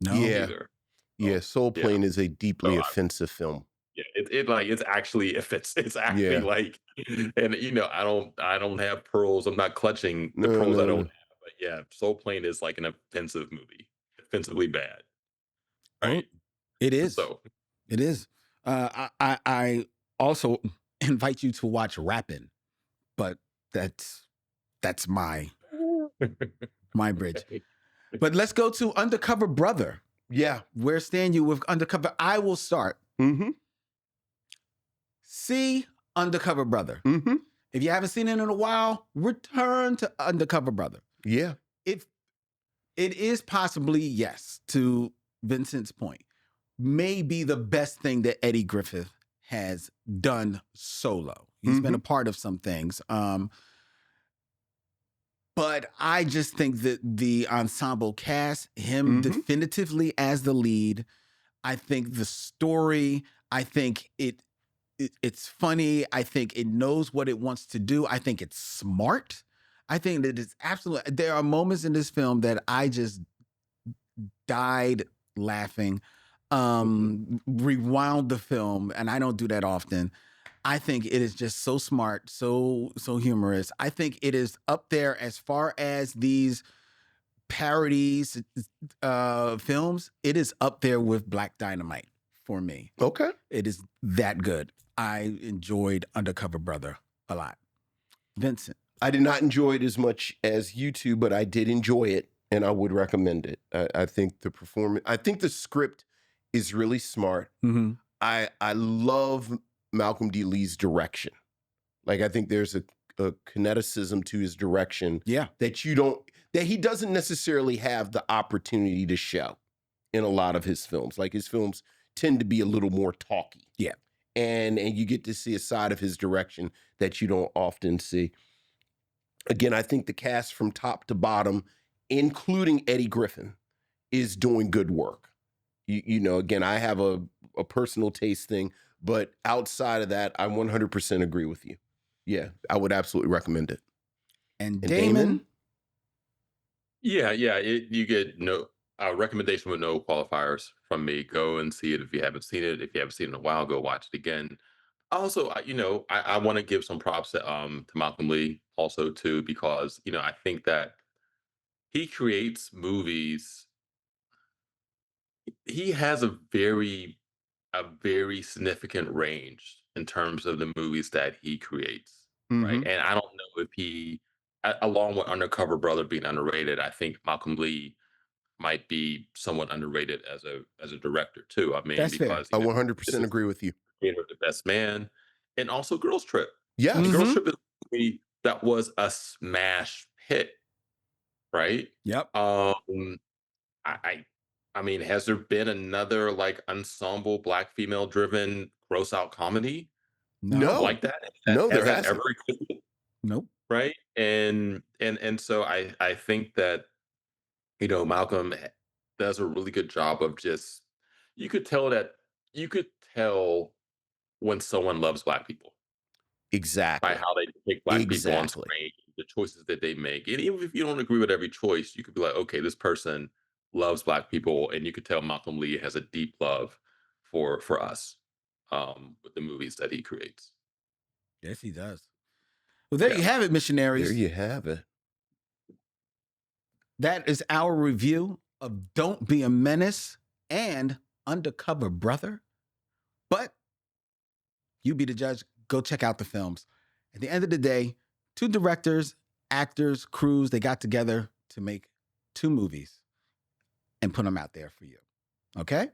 No. Yeah. either. Yeah. So Soul yeah. Plane is a So deeply offensive film. yeah, it like it's actually if it's actually Yeah. like, and I don't have pearls. I'm not clutching the No, pearls I no, don't no. have. But yeah, Soul Plane is like an offensive movie, offensively bad, Oh, right? it is. So It is. I also invite you to watch Rappin', but that's my bridge. okay. But let's go to Undercover Brother. Yeah. Where stand you with Undercover? I will start. Mm-hmm. See Undercover Brother. Mm-hmm. If you haven't seen it in a while, return to Undercover Brother. Yeah. If it is possibly, yes, to Vincent's point, maybe the best thing that Eddie Griffith has done solo. He's been a part of some things. But I just think that the ensemble cast, him definitively as the lead, I think the story, I think it's funny. I think it knows what it wants to do. I think it's smart. I think that it's absolutely, there are moments in this film that I just died laughing, rewound the film, and I don't do that often. I think it is just so smart, so humorous. I think it is up there as far as these parodies films. It is up there with Black Dynamite for me. Okay. It is that good. I enjoyed Undercover Brother a lot. Vincent. I did not enjoy it as much as you two, but I did enjoy it, and I would recommend it. I think the performance, I think the script is really smart. Mm-hmm. I love Malcolm D. Lee's direction. Like, I think there's a kineticism to his direction that he doesn't necessarily have the opportunity to show in a lot of his films. Like, his films tend to be a little more talky. Yeah. And you get to see a side of his direction that you don't often see. Again, I think the cast from top to bottom, including Eddie Griffin, is doing good work. You know, again, I have a personal taste thing, but outside of that, I 100% agree with you. Yeah, I would absolutely recommend it. And Damon? Yeah, you get no recommendation with no qualifiers from me. Go and see it if you haven't seen it. If you haven't seen it in a while, go watch it again. Also, I want to give some props to Malcolm Lee also too, because I think that he creates movies. He has a very significant range in terms of the movies that he creates, right? And I don't know if along with Undercover Brother being underrated, I think Malcolm Lee might be somewhat underrated as a director too. I mean, That's fair. because I this 100% is agree with you. creator of The Best Man, and also Girls Trip. Yes. And Girls Trip is a movie that was a smash hit, right? Yep. I mean, has there been another like ensemble black female driven gross out comedy No. like that? No, there Has that hasn't. ever existed? Nope. Right? And so I think that Malcolm does a really good job of just you could tell that you could tell when someone loves black people by Exactly. how they depict black people on Exactly. screen, the choices that they make. And even if you don't agree with every choice, you could be like, okay, this person loves black people, and you could tell Malcolm Lee has a deep love for us with the movies that he creates. Yes, he does. Well, there you have it, missionaries. There you have it. That is our review of Don't Be a Menace and Undercover Brother. But you be the judge. Go check out the films. At the end of the day, two directors, actors, crews, they got together to make two movies and put them out there for you. Okay?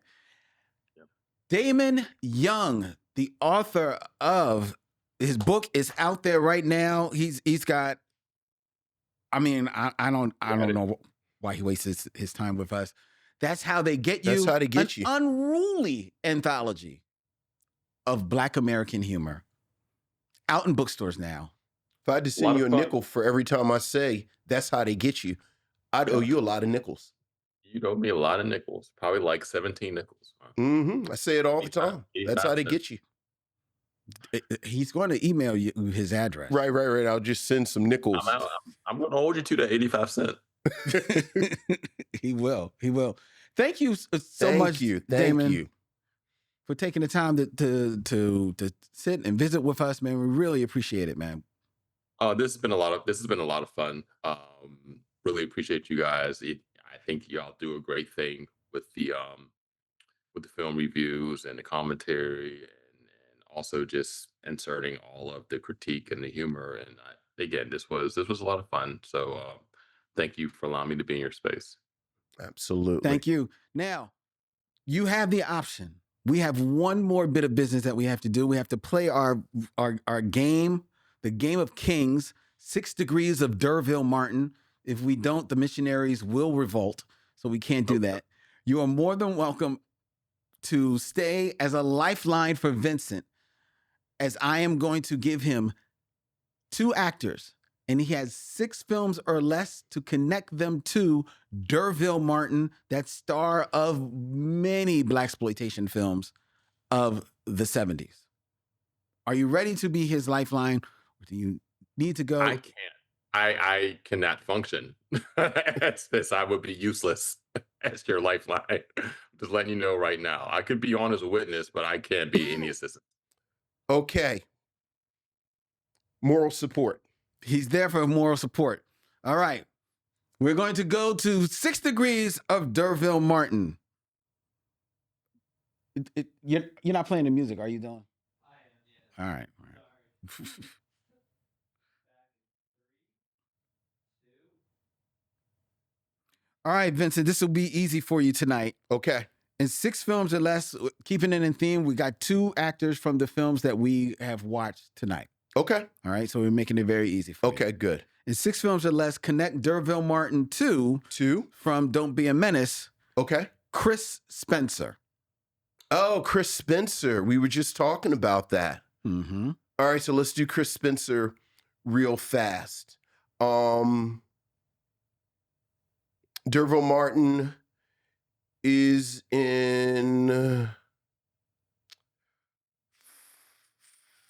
Yep. Damon Young, the author of his book, is out there right now. He's got, I mean, I don't know why he wastes his time with us. That's how they get you. That's how they get an you. Unruly anthology of Black American humor. Out in bookstores now. If I had to A lot send you a of fun. nickel for every time I say that's how they get you, I'd owe you a lot of nickels. You owe me a lot of nickels, probably like 17 nickels. I say it all the 85 time. That's how they 85 get you. He's going to email you his address. Right. I'll just send some nickels. I'm going to hold you to the 85 cent. He will. Thank you so Thank much, you. Damon, for taking the time to sit and visit with us, man. We really appreciate it, man. This has been a lot of fun. Really appreciate you guys. I think y'all do a great thing with the film reviews and the commentary, and also just inserting all of the critique and the humor. And again, this was a lot of fun. So thank you for allowing me to be in your space. Absolutely. Thank you. Now, you have the option. We have one more bit of business that we have to do. We have to play our game, the game of kings, 6 Degrees of D'Urville Martin. If we don't, the missionaries will revolt. So we can't do that. You are more than welcome to stay as a lifeline for Vincent, as I am going to give him 2 actors, and he has 6 films or less to connect them to D'Urville Martin, that star of many blaxploitation films of the 70s. Are you ready to be his lifeline? Or do you need to go? I can't. I cannot function as this. I would be useless as your lifeline. Just letting you know right now. I could be on as a witness, but I can't be any assistant. Okay. Moral support. He's there for moral support. All right. We're going to go to 6 Degrees of D'Urville Martin. You're not playing the music, are you, Dylan? I am, yeah. All right. All right, Vincent, this will be easy for you tonight. Okay. In 6 films or less, keeping it in theme, we got 2 actors from the films that we have watched tonight. Okay. All right, so we're making it very easy for you. Okay, good. In 6 films or less, connect D'Urville Martin to from Don't Be a Menace. Okay. Chris Spencer. Oh, Chris Spencer. We were just talking about that. Mm-hmm. All right, so let's do Chris Spencer real fast. D'Urville Martin is in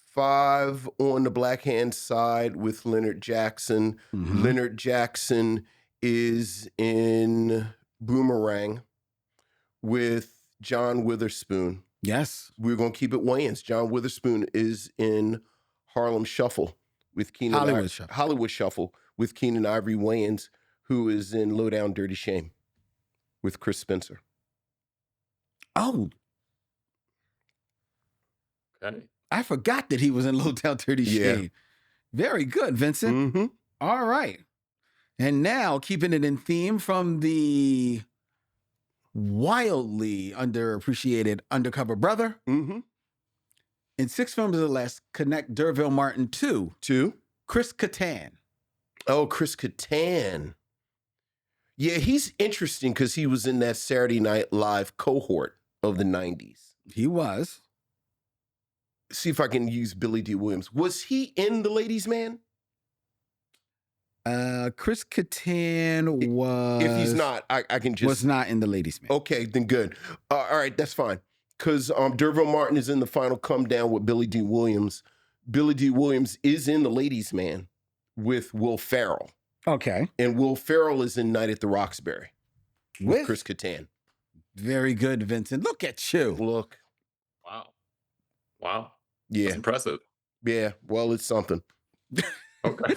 5 on the Black Hand Side with Leonard Jackson. Mm-hmm. Leonard Jackson is in Boomerang with John Witherspoon. Yes. We're going to keep it Wayans. John Witherspoon is in Harlem Shuffle with Keenan Hollywood Shuffle with Keenan Ivory Wayans, who is in Low Down Dirty Shame with Chris Spencer. Oh. Okay. I forgot that he was in Low Down Dirty Shame. Very good, Vincent. Mm-hmm. All right. And now, keeping it in theme from the wildly underappreciated Undercover Brother. Mm-hmm. In 6 films or less, connect D'Urville Martin to Chris Kattan. Oh, Chris Kattan. Yeah, he's interesting because he was in that Saturday Night Live cohort of the 90s. He was. See if I can use Billy D. Williams. Was he in The Ladies' Man? Chris Kattan was. If he's not, I can just. Was not in The Ladies' Man. Okay, then good. All right, that's fine. Because D'Urville Martin is in the final come down with Billy D. Williams. Billy D. Williams is in The Ladies' Man with Will Ferrell. Okay. And Will Ferrell is in Night at the Roxbury with Chris Kattan. Very good, Vincent. Look at you. Look. Wow. Yeah. That's impressive. Yeah. Well, it's something. Okay.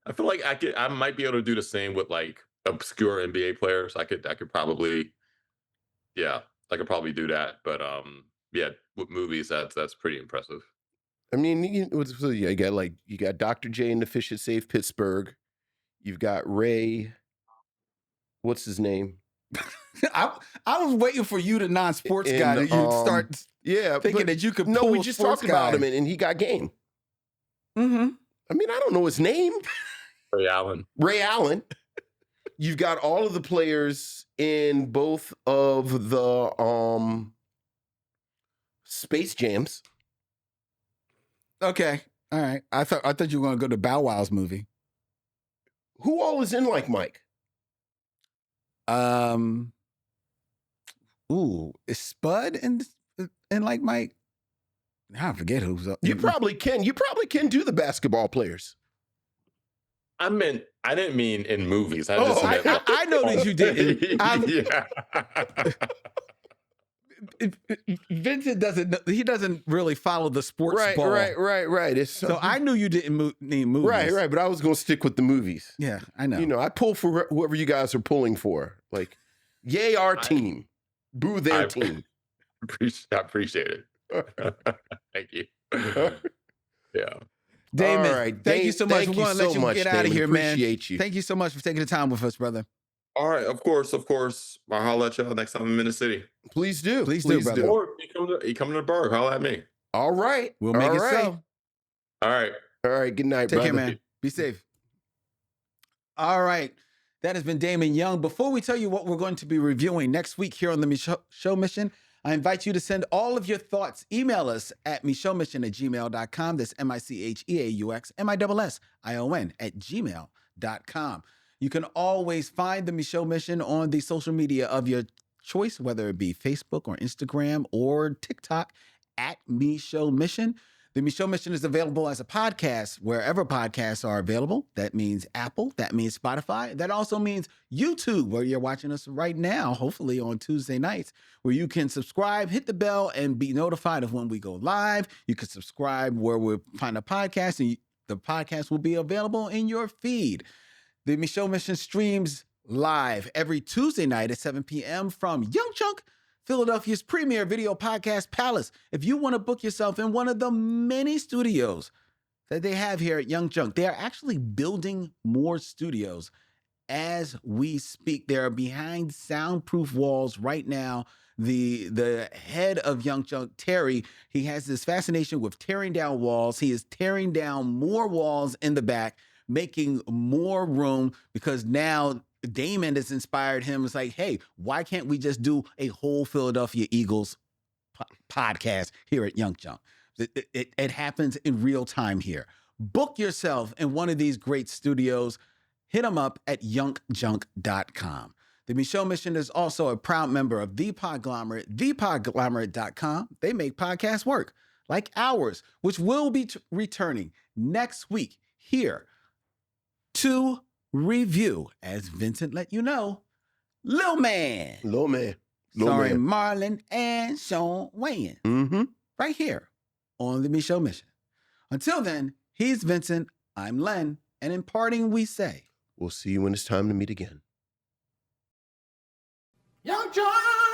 I feel like I might be able to do the same with like obscure NBA players. I could probably do that. But with movies, that's pretty impressive. I mean, you got Dr. J and the Fish that Saved Pittsburgh. You've got Ray. What's his name? I was waiting for you, the non-sports guy, that you'd start thinking that you could pull. No, we just talked about him and he got game. Mm-hmm. I mean, I don't know his name. Ray Allen. Ray Allen. You've got all of the players in both of the Space Jams. Okay. All right. I thought you were going to go to Bow Wow's movie. Who all is in Like Mike? Is Spud in Like Mike? I forget who's up. You probably can. You probably can do the basketball players. I didn't mean in movies. I just meant I noticed you didn't. yeah. Vincent doesn't really follow the sports ball. Right. It's so I knew you didn't need movies. Right. But I was going to stick with the movies. Yeah, I know. I pull for whoever you guys are pulling for. Like, yay, our team. Boo their team. I appreciate it. Thank you. Yeah. Damon, all right. thank you so much. We're going to let you get out of here, man. Appreciate you. Thank you so much for taking the time with us, brother. All right. Of course. I'll holler at y'all next time in Menace City. Please do. Please do, brother. Or you come to the burg, holler at me. All right. We'll make it so. All right. All right. Good night, Take brother. care, man. Be safe. All right. That has been Damon Young. Before we tell you what we're going to be reviewing next week here on the Micheaux Mission, I invite you to send all of your thoughts. Email us at micheauxmission@gmail.com. That's MICHEAUXMISSION@gmail.com. You can always find the Micheaux Mission on the social media of your choice, whether it be Facebook or Instagram or TikTok at Micheaux Mission. The Micheaux Mission is available as a podcast wherever podcasts are available. That means Apple. That means Spotify. That also means YouTube, where you're watching us right now, hopefully on Tuesday nights, where you can subscribe, hit the bell, and be notified of when we go live. You can subscribe where we find a podcast, and the podcast will be available in your feed. The Micheaux Mission streams live every Tuesday night at 7 p.m. from Young Chunk, Philadelphia's premier video podcast palace. If you want to book yourself in one of the many studios that they have here at Young Chunk, they are actually building more studios as we speak. They are behind soundproof walls right now. The head of Young Chunk, Terry, he has this fascination with tearing down walls. He is tearing down more walls in the back, making more room, because now Damon has inspired him. It's like, hey, why can't we just do a whole Philadelphia Eagles podcast here at Young Chunk? It happens in real time here. Book yourself in one of these great studios. Hit them up at youngchunk.com. The Micheaux Mission is also a proud member of The Podglomerate, thepodglomerate.com. They make podcasts work, like ours, which will be returning next week here to review, as Vincent let you know, Lil Man. Starring Marlon and Shawn Wayans. Mm-hmm. Right here on the Micheaux Mission. Until then, he's Vincent, I'm Len, and in parting we say, we'll see you when it's time to meet again. Young John!